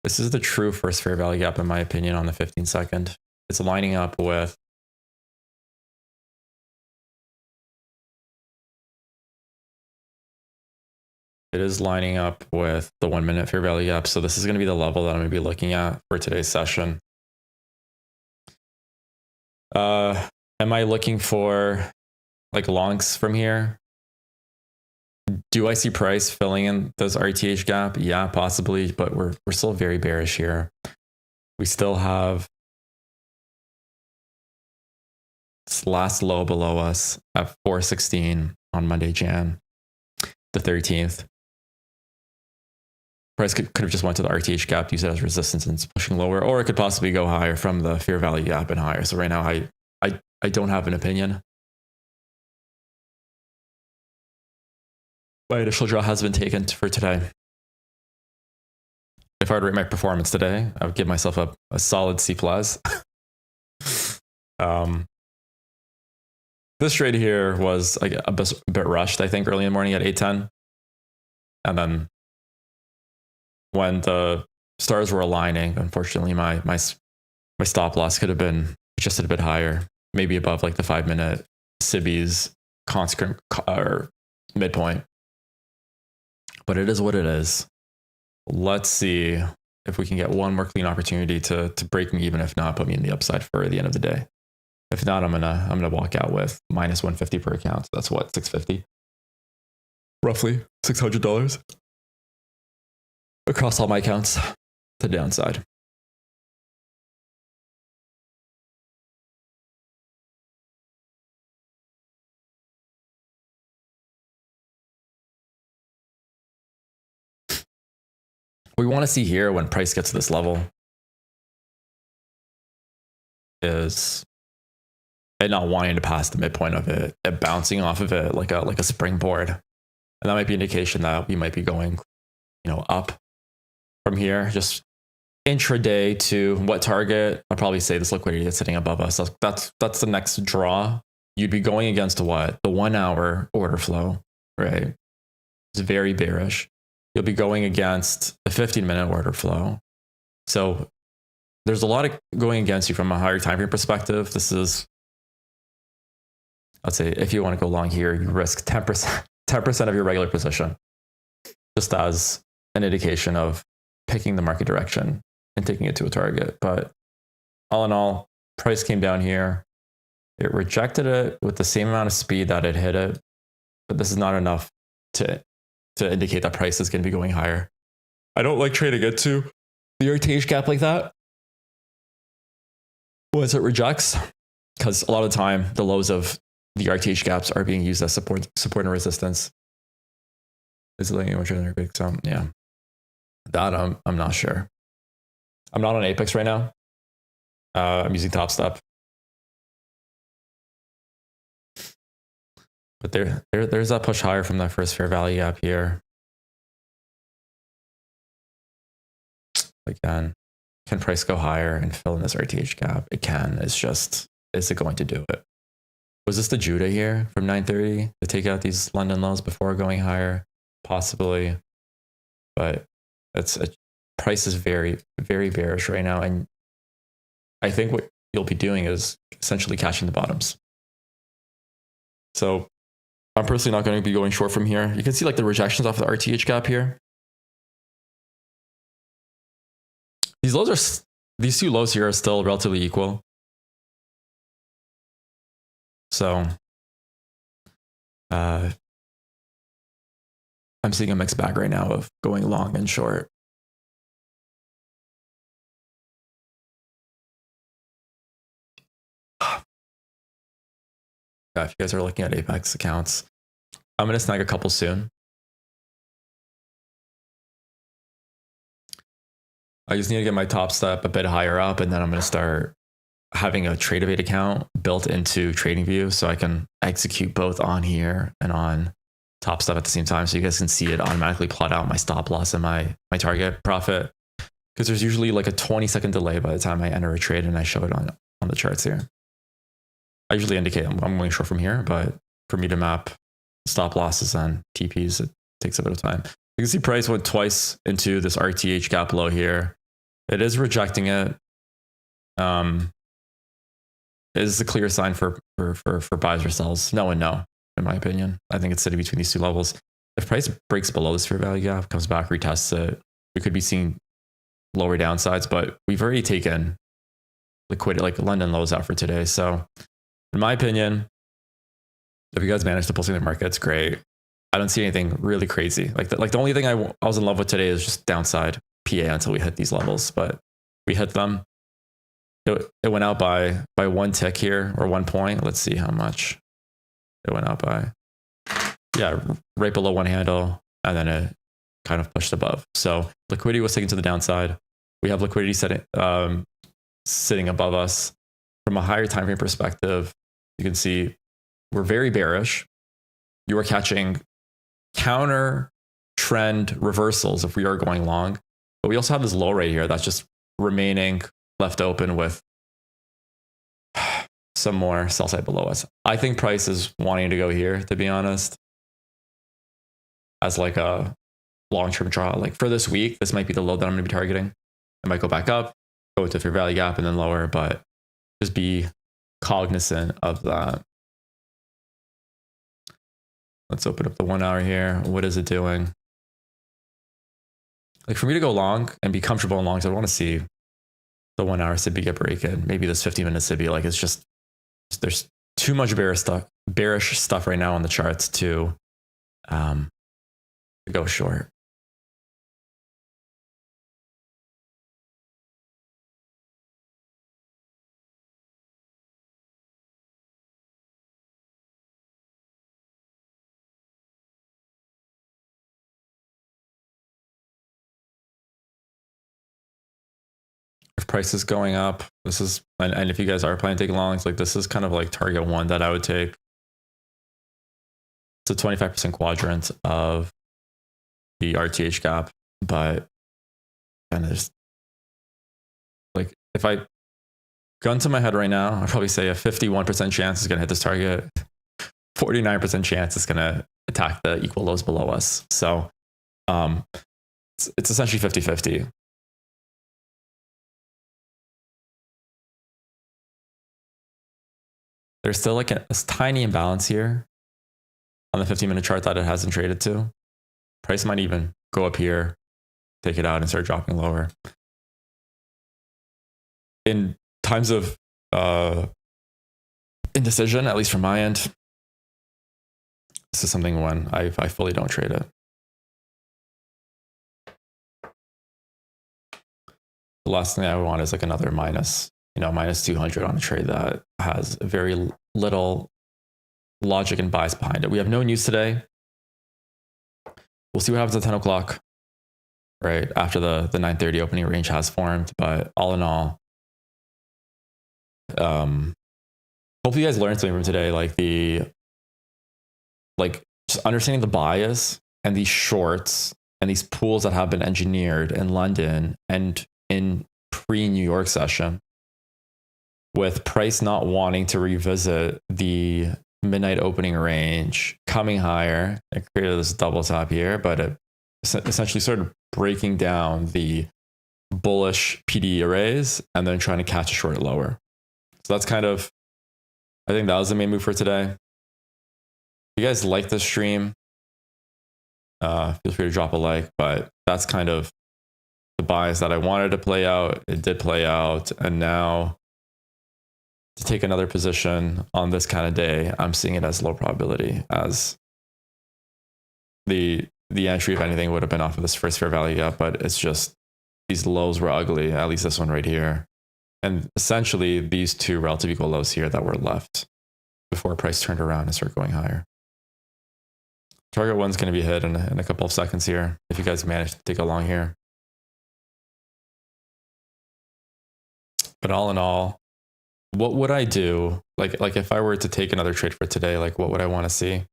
This is the true first fair value gap, in my opinion, on the 15-second. It's lining up with the 1 minute fair value gap. So this is going to be the level that I'm going to be looking at for today's session. Am I looking for like longs from here? Do I see price filling in this RTH gap? Yeah, possibly, but we're still very bearish here. We still have this last low below us at 416 on Monday, Jan the 13th. Price could have just went to the RTH gap, use it as resistance and it's pushing lower, or it could possibly go higher from the fair value gap and higher. So right now, I don't have an opinion. My initial draw has been taken for today. If I were to rate my performance today, I would give myself a solid C+. This trade here was like a bit rushed, I think, early in the morning at 8:10. And then when the stars were aligning, unfortunately, my stop loss could have been adjusted a bit higher, maybe above like the 5-minute SIBI's constant or midpoint. But it is what it is. Let's see if we can get one more clean opportunity to break me even. If not, put me in the upside for the end of the day. If not, I'm gonna walk out with minus 150 per account. So that's what, $650, roughly $600 across all my accounts to the downside. What we want to see here when price gets to this level is it not wanting to pass the midpoint of it, bouncing off of it like a springboard. And that might be an indication that we might be going, up from here, just intraday to what target? I'll probably say this liquidity that's sitting above us. That's the next draw. You'd be going against what? The 1 hour order flow, right? It's very bearish. You'll be going against the 15-minute order flow. So there's a lot of going against you from a higher time frame perspective. This is, I'd say, if you want to go long here, you risk 10% of your regular position, just as an indication of picking the market direction and taking it to a target. But all in all, price came down here. It rejected it with the same amount of speed that it hit it, but this is not enough to indicate that price is going to be going higher. I don't like trading into the RTH gap like that once it rejects, because a lot of the time the lows of the RTH gaps are being used as support and resistance. Is it letting anyone trade? So yeah, that I'm not sure. I'm not on Apex right now. I'm using Top Step. But there's that push higher from that first fair value gap here. Again, can price go higher and fill in this RTH gap? It can. It's just, is it going to do it? Was this the Judah here from 930 to take out these London lows before going higher? Possibly. But price is very, very bearish right now. And I think what you'll be doing is essentially catching the bottoms. So I'm personally not going to be going short from here. You can see like the rejections off the RTH gap here. These two lows here are still relatively equal. So I'm seeing a mixed bag right now of going long and short. Yeah, if you guys are looking at Apex accounts, I'm going to snag a couple soon. I just need to get my top step a bit higher up, and then I'm going to start having a Tradeovate account built into TradingView so I can execute both on here and on top step at the same time, so you guys can see it automatically plot out my stop loss and my target profit, because there's usually like a 20-second delay by the time I enter a trade and I show it on the charts here. I usually indicate I'm going short from here, but for me to map stop losses and TPs, it takes a bit of time. You can see price went twice into this RTH gap low here. It is rejecting it. It is a clear sign for buys or sells. No and no, in my opinion. I think it's sitting between these two levels. If price breaks below this fair value gap, comes back, retests it, we could be seeing lower downsides, but we've already taken liquidity, like London lows out for today. So in my opinion, if you guys manage to pull through the markets, great. I don't see anything really crazy. Like the only thing I was in love with today is just downside PA until we hit these levels, but we hit them. It went out by one tick here, or 1 point. Let's see how much it went out by. Yeah, right below one handle, and then it kind of pushed above. So liquidity was taken to the downside. We have liquidity sitting above us. From a higher time frame perspective, you can see we're very bearish. You are catching counter trend reversals if we are going long, but we also have this low right here that's just remaining left open with some more sell side below us. I think price is wanting to go here, to be honest, as like a long-term draw. Like for this week, this might be the low that I'm going to be targeting. It might go back up, go into fair value gap, and then lower, but just be cognizant of that. Let's open up the 1 hour here. What is it doing? Like for me to go long and be comfortable in longs, I want to see the 1 hour SIBI get breaking. Maybe this 15-minute SIBI. Like it's just, there's too much bearish stuff right now on the charts to go short. If price is going up, this is, and if you guys are planning to take longs, like this is kind of like target one that I would take. It's a 25% quadrant of the RTH gap, but kind of just like if I gun to my head right now, I'd probably say a 51% chance is going to hit this target, 49% chance is going to attack the equal lows below us. So it's essentially 50-50. There's still like a tiny imbalance here on the 15-minute chart that it hasn't traded to. Price might even go up here, take it out, and start dropping lower. In times of indecision, at least from my end, this is something when I fully don't trade it. The last thing I want is like another minus 200 on a trade that has very little logic and bias behind it. We have no news today. We'll see what happens at 10 o'clock, right? After the 9:30 opening range has formed. But all in all, hopefully you guys learned something from today. Just understanding the bias and these shorts and these pools that have been engineered in London and in pre-New York session, with price not wanting to revisit the midnight opening range, coming higher. It created this double top here, but it essentially started breaking down the bullish PD arrays and then trying to catch a short lower. So that's kind of, I think that was the main move for today. If you guys like this stream, feel free to drop a like, but that's kind of the bias that I wanted to play out. It did play out. And now to take another position on this kind of day, I'm seeing it as low probability, as the entry, if anything, would have been off of this first fair value gap, but it's just these lows were ugly, at least this one right here. And essentially these two relative equal lows here that were left before price turned around and started going higher. Target one's going to be hit in a couple of seconds here, if you guys manage to take along here. But all in all, what would I do? Like if I were to take another trade for today, like what would I want to see?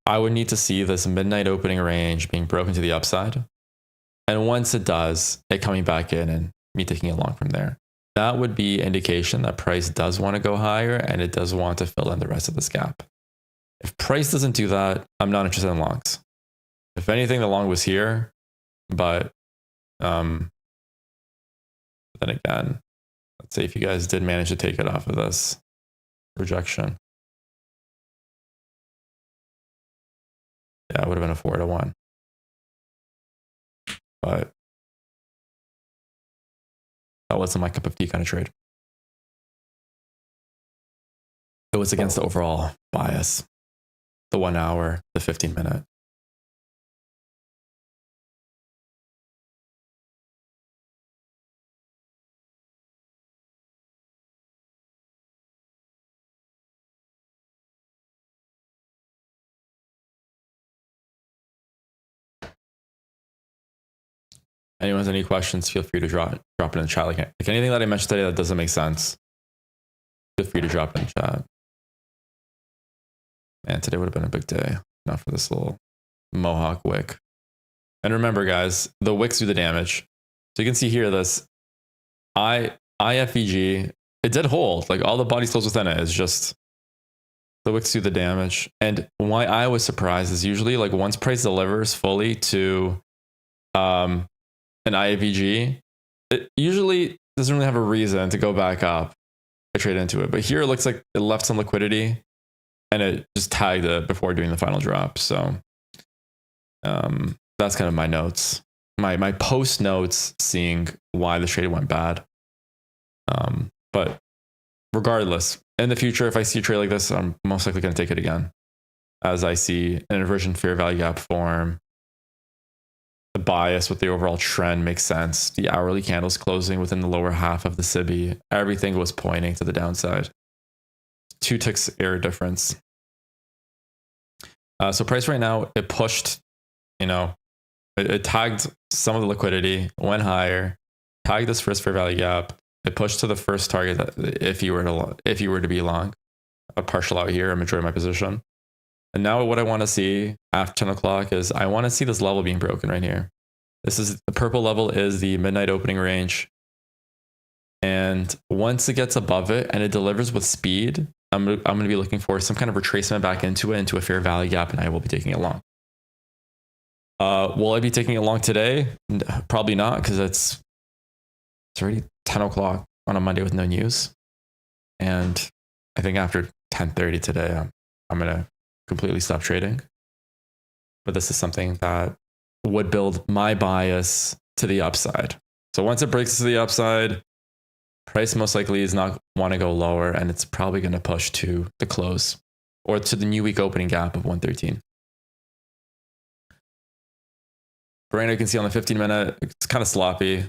I would need to see this midnight opening range being broken to the upside. And once it does, it coming back in and me taking it long from there. That would be indication that price does want to go higher and it does want to fill in the rest of this gap. If price doesn't do that, I'm not interested in longs. If anything, the long was here, but then again, let's say if you guys did manage to take it off of this rejection. Yeah, it would have been a 4-1. But that wasn't my cup of tea kind of trade. It was against the overall bias, the 1 hour, the 15-minute. Anyone has any questions, feel free to drop it in the chat. Like anything that I mentioned today that doesn't make sense, feel free to drop it in the chat. And today would have been a big day, not for this little Mohawk wick. And remember, guys, the wicks do the damage. So you can see here this IFVG, it did hold. Like all the body slows within it is just the wicks do the damage. And why I was surprised is usually like once price delivers fully to an IFVG, it usually doesn't really have a reason to go back up and trade into it. But here it looks like it left some liquidity and it just tagged it before doing the final drop. So that's kind of my notes, my post notes, seeing why the trade went bad. But regardless, in the future, if I see a trade like this, I'm most likely going to take it again, as I see an inversion fair value gap form. The bias with the overall trend makes sense. The hourly candles closing within the lower half of the SIBI. Everything was pointing to the downside. 2 ticks error difference. So price right now, it pushed, it tagged some of the liquidity, went higher, tagged this first fair value gap. It pushed to the first target that if you were to be long, a partial out here, a majority of my position. And now what I want to see after 10 o'clock is I want to see this level being broken right here. This is the purple level is the midnight opening range. And once it gets above it and it delivers with speed, I'm going to be looking for some kind of retracement back into it, into a fair value gap, and I will be taking it long. Will I be taking it long today? Probably not, because it's already 10 o'clock on a Monday with no news. And I think after 10:30 today, I'm going to completely stop trading. But this is something that would build my bias to the upside. So once it breaks to the upside, price most likely is not want to go lower, and it's probably going to push to the close or to the new week opening gap of 113. But right now you can see on the 15-minute, it's kind of sloppy.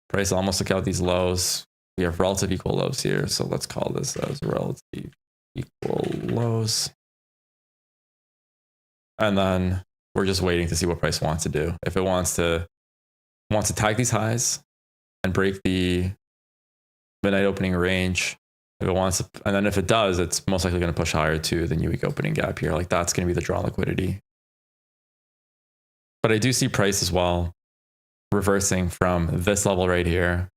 Price almost took out these lows. We have relative equal lows here. So let's call this as relative equal lows. And then we're just waiting to see what price wants to do. If it wants to tag these highs and break the midnight opening range, if it wants to, and then if it does, it's most likely going to push higher to the new week opening gap here. Like that's going to be the draw on liquidity. But I do see price as well reversing from this level right here.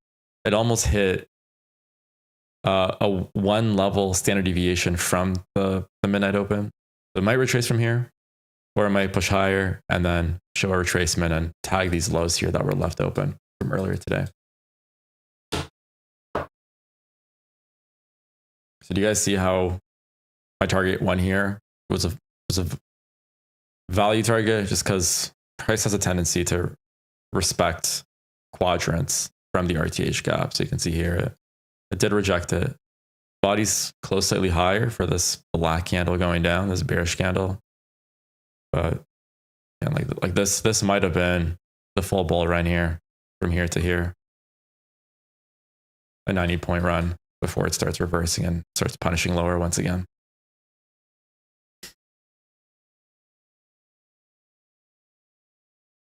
It almost hit a 1 level standard deviation from the midnight open. So it might retrace from here, or it might push higher and then show a retracement and tag these lows here that were left open from earlier today. So do you guys see how my target one here was a value target, just because price has a tendency to respect quadrants from the RTH gap. So you can see here, it did reject it. Body's close slightly higher for this black candle going down, this bearish candle. But yeah, like this might have been the full bull run here, from here to here. A 90-point run before it starts reversing and starts punishing lower once again.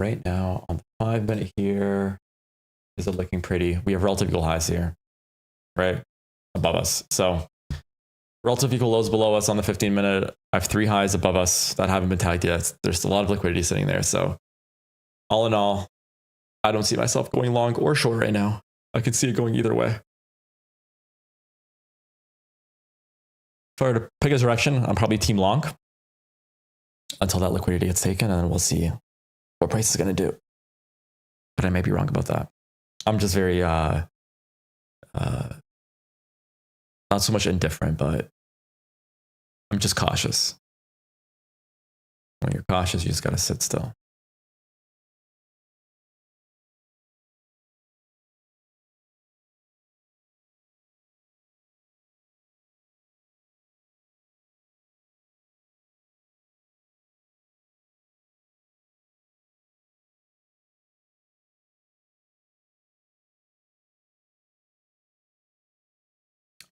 Right now on the 5-minute here, is it looking pretty? We have relative equal highs here, right? Above us. So relative equal lows below us on the 15-minute. I have 3 highs above us that haven't been tagged yet. There's a lot of liquidity sitting there. So all in all, I don't see myself going long or short right now. I can see it going either way. If I were to pick a direction, I'm probably team long until that liquidity gets taken, and then we'll see what price is going to do. But I may be wrong about that. I'm just very, not so much indifferent, but I'm just cautious. When you're cautious, you just got to sit still.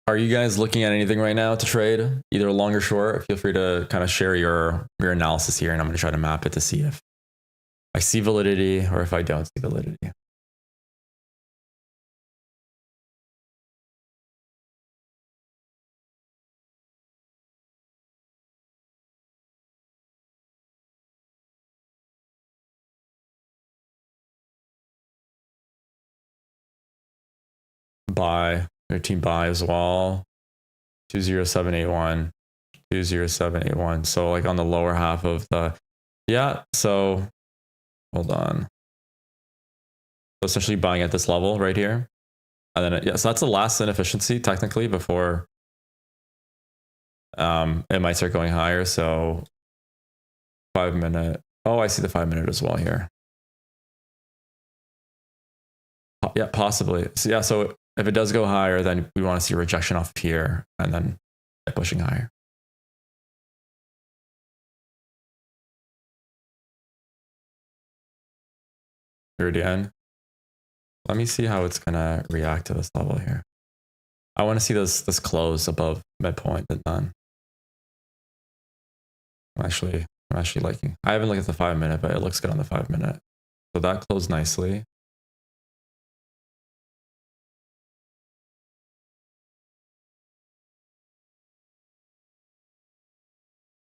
Are you guys looking at anything right now to trade, either long or short? Feel free to kind of share your analysis here, and I'm going to try to map it to see if I see validity or if I don't see validity. Buy, your team buy as well. 20781, 20781. So like on the lower half of the, yeah. So hold on. So essentially buying at this level right here. And then, yeah, so that's the last inefficiency technically before it might start going higher. So 5-minute. Oh, I see the 5-minute as well here. Yeah, possibly. So yeah, so if it does go higher, then we want to see a rejection off of here and then pushing higher. Here again. Let me see how it's gonna react to this level here. I want to see this close above midpoint and then I'm actually liking. I haven't looked at the 5-minute, but it looks good on the 5-minute. So that closed nicely.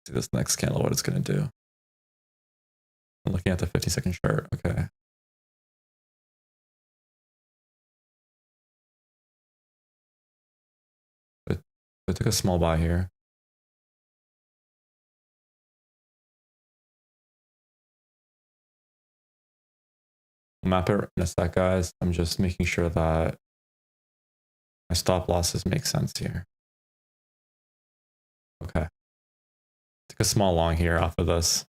See this next candle, what it's gonna do. I'm looking at the 50-second chart. Okay. I took a small buy here. I'll map it in a sec, guys. I'm just making sure that my stop losses make sense here. Okay. Took a small long here off of this.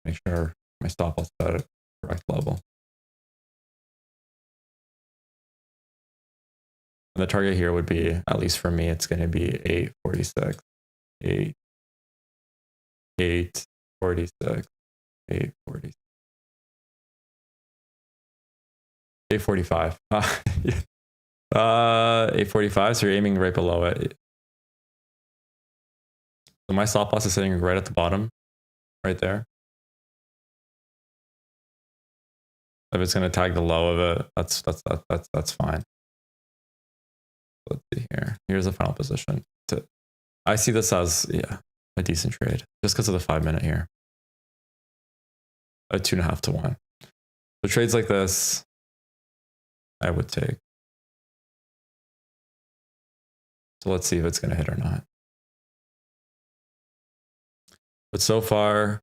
Make sure my stop loss is at a correct level. And the target here would be, at least for me, it's going to be 846, 846, 846, 845. 845. So you're aiming right below it. So my stop loss is sitting right at the bottom, right there. If it's going to tag the low of it, that's fine. Let's see here. Here's the final position. I see this as, yeah, a decent trade just because of the 5-minute here. A 2.5 to 1. So trades like this, I would take. So let's see if it's going to hit or not. But so far,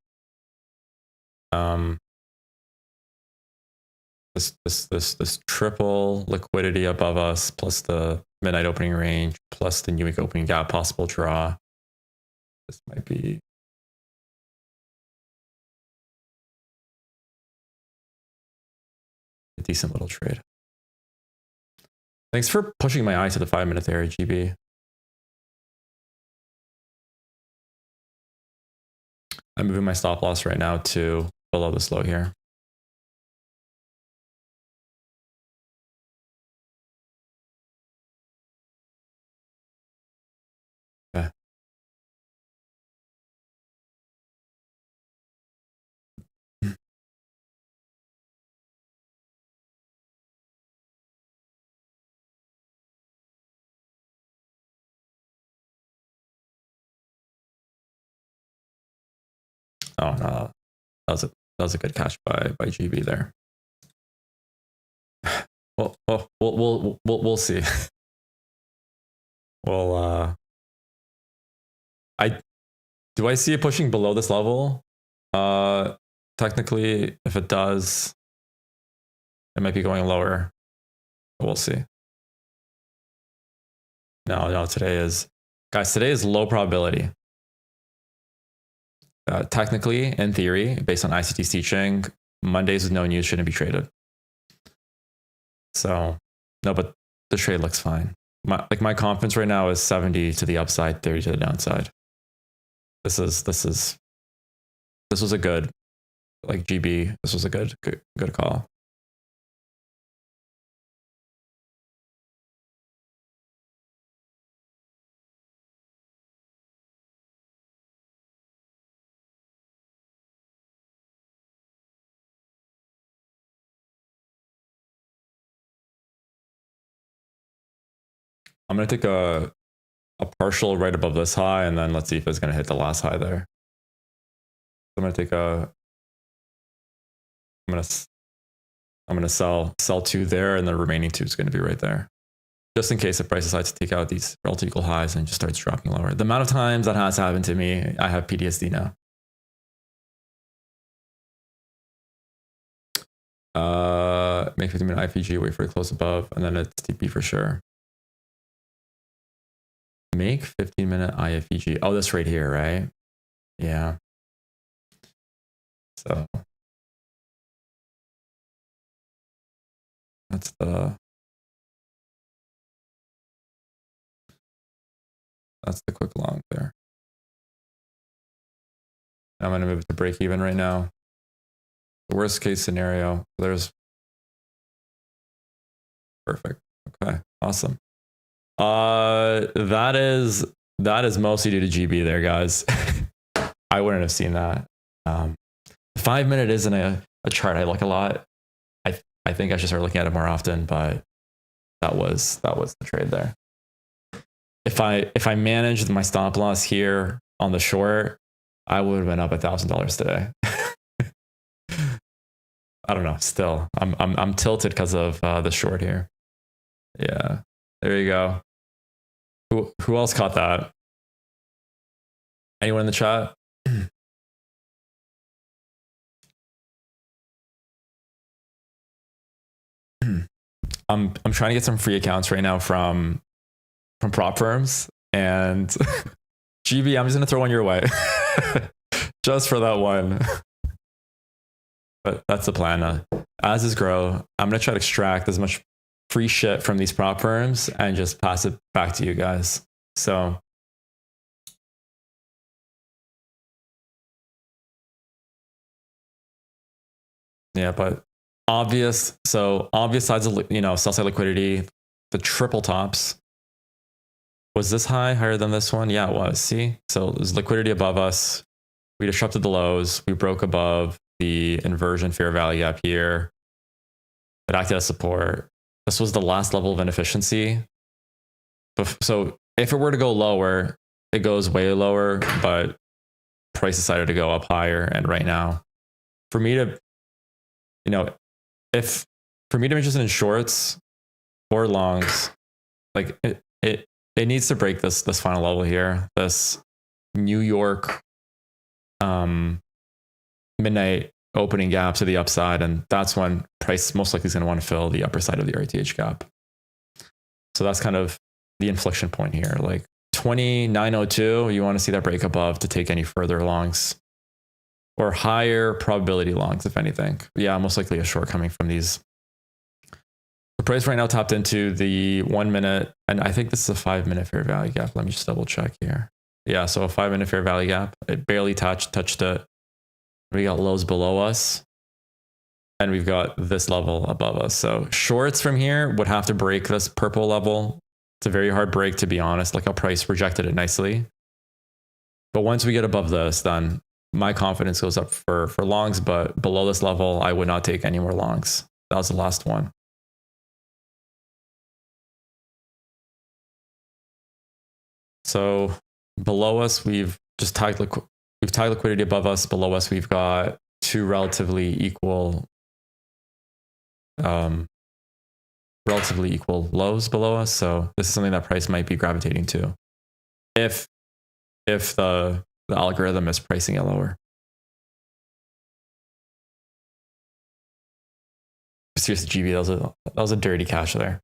this triple liquidity above us, plus the midnight opening range, plus the new week opening gap possible draw. This might be a decent little trade. Thanks for pushing my eye to the 5-minute there, GB. I'm moving my stop loss right now to below this low here. Okay. Oh no, that was a good catch by GB there. Well, we'll see. Well, do I see it pushing below this level? Technically, if it does, it might be going lower. But we'll see. No, today is low probability. Technically, in theory, based on ICT's teaching, Mondays with no news shouldn't be traded. So, no, but the trade looks fine. My confidence right now is 70 to the upside, 30 to the downside. This was a good, like GB. This was a good call. I'm gonna take a partial right above this high, and then let's see if it's gonna hit the last high there. I'm gonna take I'm gonna sell 2 there, and the remaining 2 is gonna be right there, just in case the price decides to take out these relative equal highs and just starts dropping lower. The amount of times that has happened to me, I have PTSD now. Make 15-minute IPG, wait for it close above, and then it's TP for sure. Make 15-minute IFEG. Oh, this right here, right? Yeah. So that's the quick long there. I'm going to move it to break even right now. The worst case scenario, there's perfect. Okay, awesome. That is mostly due to GB there, guys. I wouldn't have seen that. 5-minute isn't a chart I like a lot. I think I should start looking at it more often, but that was the trade there. If I managed my stop loss here on the short, I would have been up $1,000 today. I don't know. Still, I'm tilted because of the short here. Yeah, there you go. Who else caught that? Anyone in the chat? I'm trying to get some free accounts right now from prop firms, and GB, I'm just gonna throw one your way, just for that one. But that's the plan. As this grow, I'm gonna try to extract as much free shit from these prop firms and just pass it back to you guys. So yeah, but obvious sides of, sell side liquidity, the triple tops. Was this higher than this one? Yeah, it was. See, so there's liquidity above us. We disrupted the lows. We broke above the inversion fair value gap here. It acted as support. This was the last level of inefficiency. So if it were to go lower, it goes way lower, but price decided to go up higher. And right now, for me to, if for me to be interested in shorts or longs, like it needs to break this final level here, this New York midnight opening gap to the upside. And that's when price most likely is going to want to fill the upper side of the RTH gap. So that's kind of the inflection point here. Like 2902, you want to see that break above to take any further longs or higher probability longs, if anything. Yeah, most likely a short coming from these. The price right now tapped into the 1 minute, and I think this is a 5 minute fair value gap. Let me just double check here. Yeah, so a 5 minute fair value gap. It barely touched it. We got lows below us, and we've got this level above us. So shorts from here would have to break this purple level. It's a very hard break, to be honest. Like how price rejected it nicely. But once we get above this, then my confidence goes up for longs, but below this level, I would not take any more longs. That was the last one. So below us, we've just tagged liquidity above us. Below us, we've got two relatively equal lows below us. So this is something that price might be gravitating to if the algorithm is pricing it lower. Seriously, GB, that was a dirty cash there.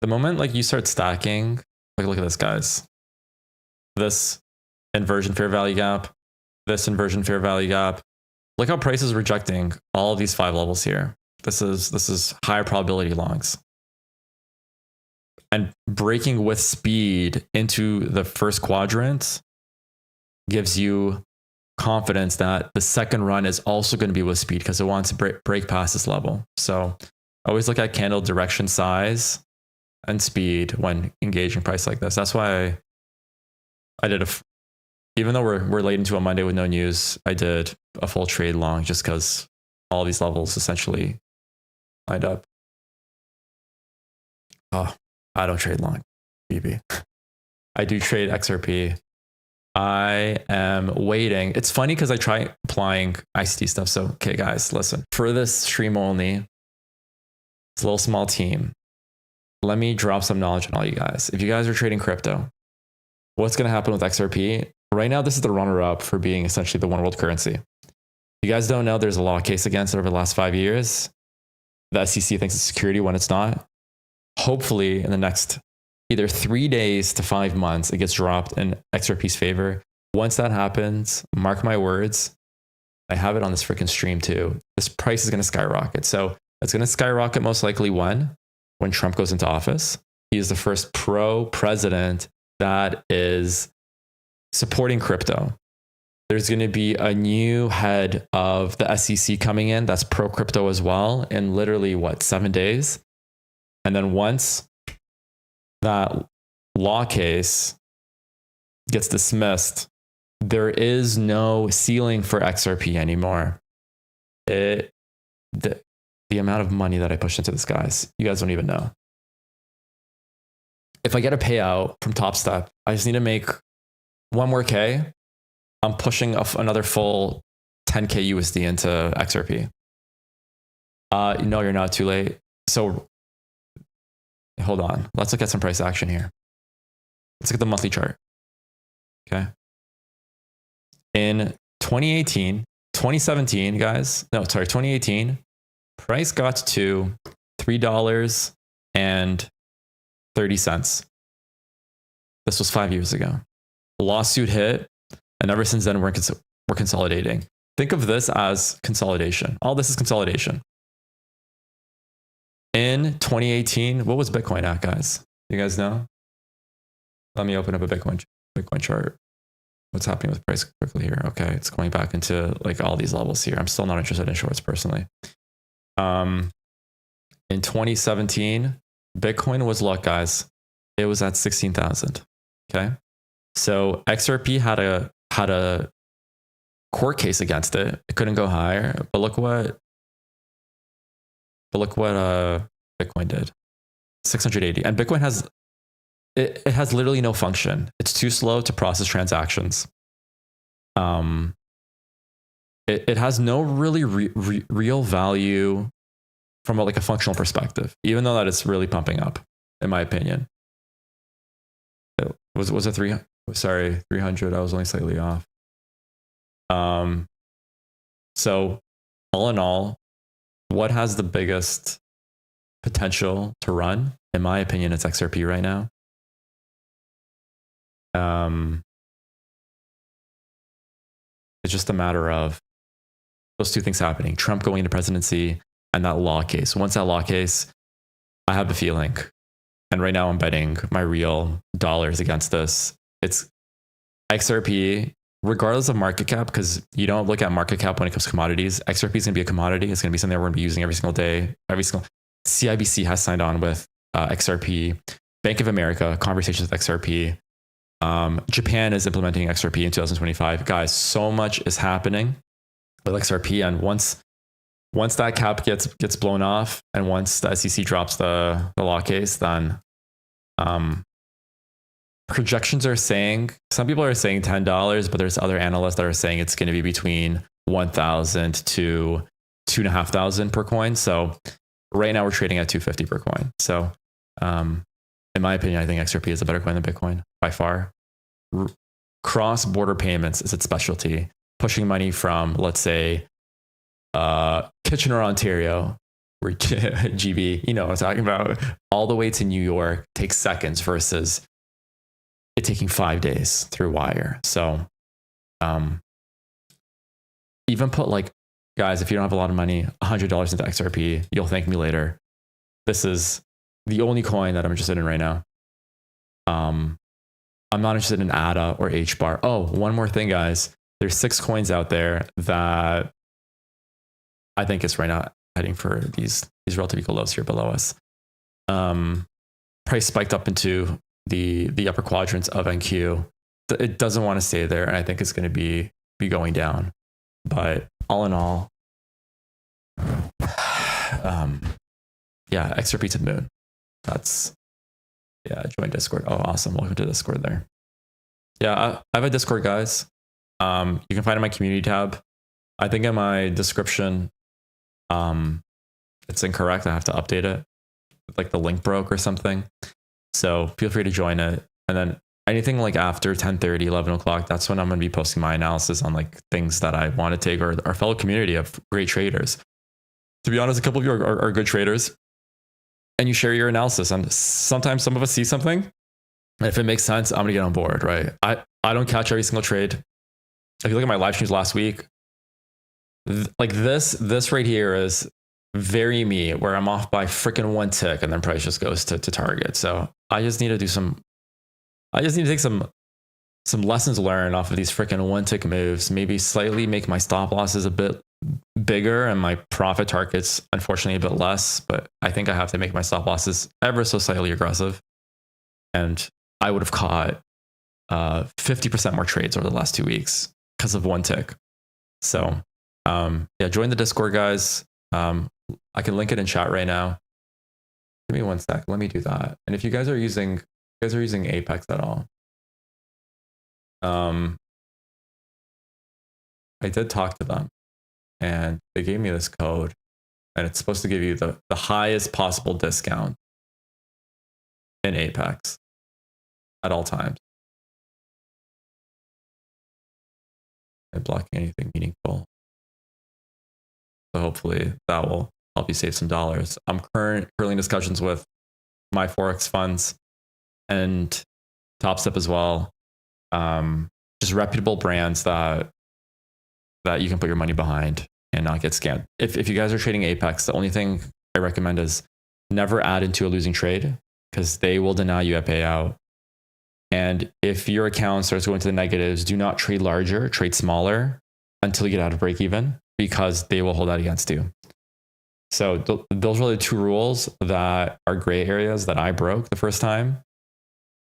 The moment like you start stacking, like look at this, guys. This inversion fair value gap, this inversion fair value gap. Look how price is rejecting all of these 5 levels here. This is higher probability longs. And breaking with speed into the first quadrant gives you confidence that the second run is also going to be with speed because it wants to break past this level. So always look at candle direction size and speed when engaging price like this. That's why I did even though we're late into a Monday with no news, I did a full trade long just because all these levels essentially lined up. Oh, I don't trade long, BB. I do trade XRP. I am waiting. It's funny because I try applying ICT stuff. So, okay, guys, listen. For this stream only, it's a little small team. Let me drop some knowledge on all you guys. If you guys are trading crypto, what's going to happen with XRP? Right now, this is the runner-up for being essentially the one world currency. You guys don't know there's a law case against it over the last 5 years. The SEC thinks it's security when it's not. Hopefully, in the next either 3 days to 5 months, it gets dropped in XRP's favor. Once that happens, mark my words, I have it on this freaking stream too. This price is going to skyrocket. So it's going to skyrocket most likely when Trump goes into office. He is the first pro-president that is supporting crypto. There's going to be a new head of the SEC coming in that's pro-crypto as well in literally, 7 days? And then once that law case gets dismissed, there is no ceiling for XRP anymore. The amount of money that I pushed into this, guys, you guys don't even know. If I get a payout from Top Step, I just need to make 1 more K. I'm pushing another full 10K USD into XRP. No, you're not too late. So hold on. Let's look at some price action here. Let's look at the monthly chart. Okay. In 2018, guys, 2018, price got to $3.30. This was 5 years ago. Lawsuit hit, and ever since then, we're consolidating. Think of this as consolidation. All this is consolidation. In 2018, what was Bitcoin at, guys? You guys know? Let me open up a Bitcoin chart. What's happening with price quickly here? Okay, it's going back into like all these levels here. I'm still not interested in shorts personally. In 2017, Bitcoin was look, guys. It was at 16,000. Okay, so XRP had a court case against it. It couldn't go higher, but look what Bitcoin did. 680, and Bitcoin has it has literally no function. It's too slow to process transactions. It has no really real value from a functional perspective, even though that it's really pumping up, in my opinion. Was it 300? Sorry, 300. I was only slightly off. So all in all, what has the biggest potential to run? In my opinion, it's XRP right now. It's just a matter of those two things happening: Trump going into presidency and that law case. Once that law case, I have a feeling, and right now I'm betting my real dollars against this. It's XRP, regardless of market cap, because you don't look at market cap when it comes to commodities. XRP is going to be a commodity. It's going to be something that we're going to be using every single day. CIBC has signed on with XRP. Bank of America, conversations with XRP. Japan is implementing XRP in 2025. Guys, so much is happening with XRP, and once that cap gets blown off, and once the SEC drops the law case, then projections are saying, some people are saying $10, but there's other analysts that are saying it's going to be between 1,000 to 2,500 per coin. So right now we're trading at 250 per coin. So in my opinion, I think XRP is a better coin than Bitcoin by far. Cross-border payments is its specialty. Pushing money from, let's say, Kitchener, Ontario, where GB, you know what I'm talking about, all the way to New York takes seconds versus it taking 5 days through wire. So even put, like, guys, if you don't have a lot of money, $100 into XRP, you'll thank me later. This is the only coin that I'm interested in right now. I'm not interested in ADA or HBAR. Oh, one more thing, guys. There's 6 coins out there that I think is right now heading for these relative equal lows here below us. Price spiked up into the upper quadrants of NQ. It doesn't want to stay there, and I think it's going to be going down. But all in all, yeah, XRP to the moon. Join Discord. Oh, awesome. Welcome to Discord there. Yeah, I have a Discord, guys. You can find it in my community tab. I think in my description, it's incorrect. I have to update it. Like the link broke or something. So feel free to join it. And then anything like after 10:30, 11 o'clock, that's when I'm going to be posting my analysis on like things that I want to take, or our fellow community of great traders. To be honest, a couple of you are good traders, and you share your analysis. And sometimes some of us see something, and if it makes sense, I'm going to get on board, right? I don't catch every single trade. If you look at my live streams last week, like this right here is very me, where I'm off by freaking 1 tick and then price just goes to target. So I just need to take some lessons learned off of these freaking 1 tick moves, maybe slightly make my stop losses a bit bigger and my profit targets, unfortunately, a bit less. But I think I have to make my stop losses ever so slightly aggressive. And I would have caught 50% more trades over the last 2 weeks because of 1 tick. So join the Discord, guys. I can link it in chat right now. Give me 1 sec. Let me do that. And if you guys are using Apex at all, I did talk to them, and they gave me this code, and it's supposed to give you the highest possible discount in Apex at all times. And blocking anything meaningful. So hopefully that will help you save some dollars. I'm currently in discussions with my Forex funds and TopStep as well. Just reputable brands that you can put your money behind and not get scammed. If you guys are trading Apex, the only thing I recommend is never add into a losing trade, because they will deny you a payout. And if your account starts going to the negatives, do not trade larger, trade smaller until you get out of break even, because they will hold that against you. So those are the 2 rules that are gray areas that I broke the first time.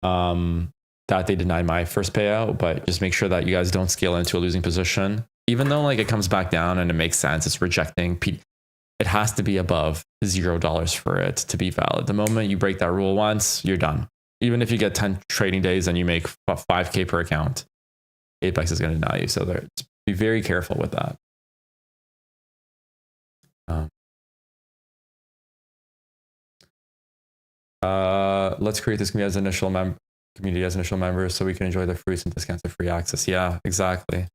That they denied my first payout, but just make sure that you guys don't scale into a losing position. Even though like it comes back down and it makes sense, it's rejecting. It has to be above $0 for it to be valid. The moment you break that rule once, you're done. Even if you get 10 trading days and you make $5K per account, Apex is going to deny you. So be very careful with that. Let's create this community as initial community as initial members so we can enjoy the fruits and discounts of free access. Yeah, exactly.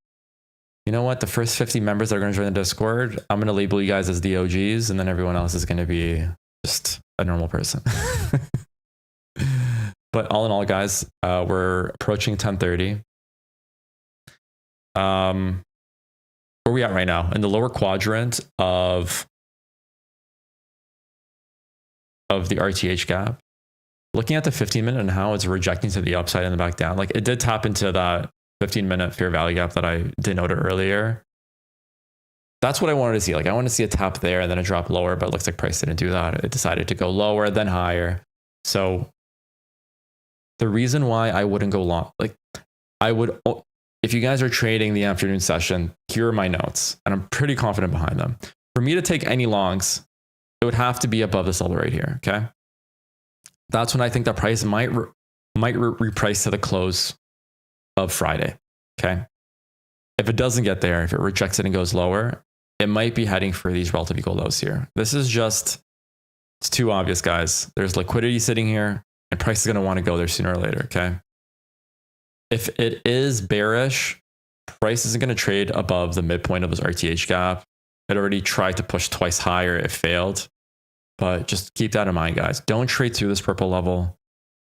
You know what? The first 50 members that are going to join the Discord, I'm going to label you guys as the OGs, and then everyone else is going to be just a normal person. But all in all, guys, we're approaching 10:30. Where are we at right now? In the lower quadrant of the RTH gap. Looking at the 15-minute and how it's rejecting to the upside and the back down. Like it did tap into that 15-minute fair value gap that I denoted earlier. That's what I wanted to see. Like I wanted to see a tap there and then a drop lower, but it looks like price didn't do that. It decided to go lower, then higher. So the reason why I wouldn't go long, like I would, if you guys are trading the afternoon session, here are my notes, and I'm pretty confident behind them. For me to take any longs, it would have to be above this level right here. Okay. That's when I think that price might reprice to the close of Friday. Okay. If it doesn't get there, if it rejects it and goes lower, it might be heading for these relative equal lows here. This is just, it's too obvious, guys. There's liquidity sitting here and price is going to want to go there sooner or later. Okay. If it is bearish, price isn't going to trade above the midpoint of this RTH gap. It already tried to push twice higher. It failed. But just keep that in mind, guys. Don't trade through this purple level.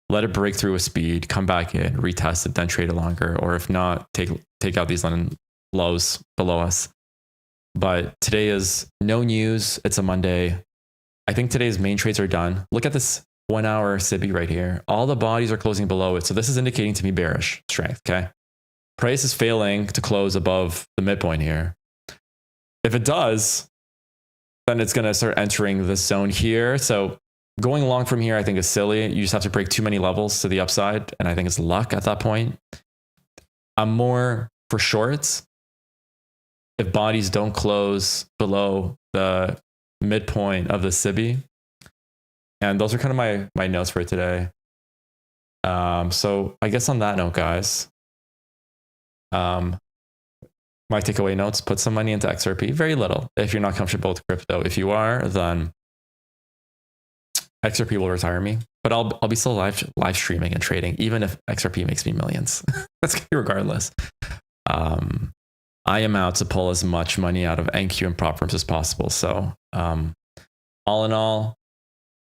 Let it break through with speed, come back in, retest it, then trade it longer. Or if not, take out these London lows below us. But today is no news. It's a Monday. I think today's main trades are done. Look at this 1 hour SIBI right here. All the bodies are closing below it. So this is indicating to me bearish strength, okay? Price is failing to close above the midpoint here. If it does, then it's going to start entering this zone here. So going long from here, I think is silly. You just have to break too many levels to the upside. And I think it's luck at that point. I'm more for shorts. If bodies don't close below the midpoint of the SIBI. And those are kind of my notes for today. So I guess on that note, guys, my takeaway notes, put some money into XRP, very little. If you're not comfortable with crypto, if you are, then XRP will retire me, but I'll be still live streaming and trading, even if XRP makes me millions. That's gonna be regardless. I am out to pull as much money out of NQ and prop firms as possible. So all in all,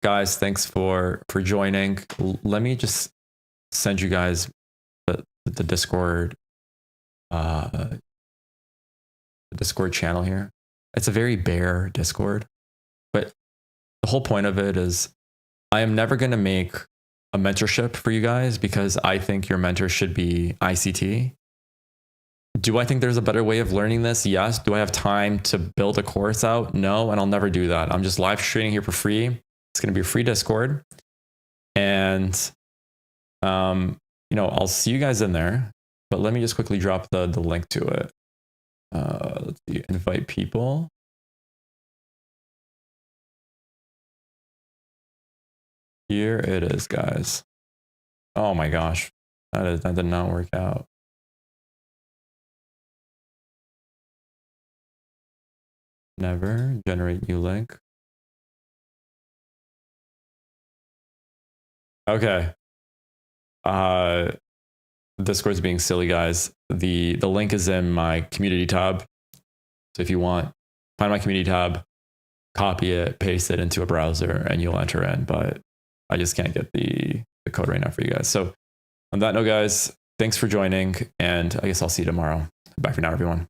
guys, thanks for joining. Let me just send you guys the Discord Discord channel here. It's a very bare Discord, but the whole point of it is I am never going to make a mentorship for you guys because I think your mentor should be ICT. Do I think there's a better way of learning this? Yes. Do I have time to build a course out? No, and I'll never do that. I'm just live streaming here for free. It's going to be a free Discord. And, I'll see you guys in there, but let me just quickly drop the link to it. Let's see, invite people. Here it is, guys. Oh my gosh, that did not work out. Never generate new link. Okay. Discord's being silly, guys. The link is in my community tab. So if you want, find my community tab, copy it, paste it into a browser, and you'll enter in. But I just can't get the code right now for you guys. So on that note, guys, thanks for joining, and I guess I'll see you tomorrow. Bye for now, everyone.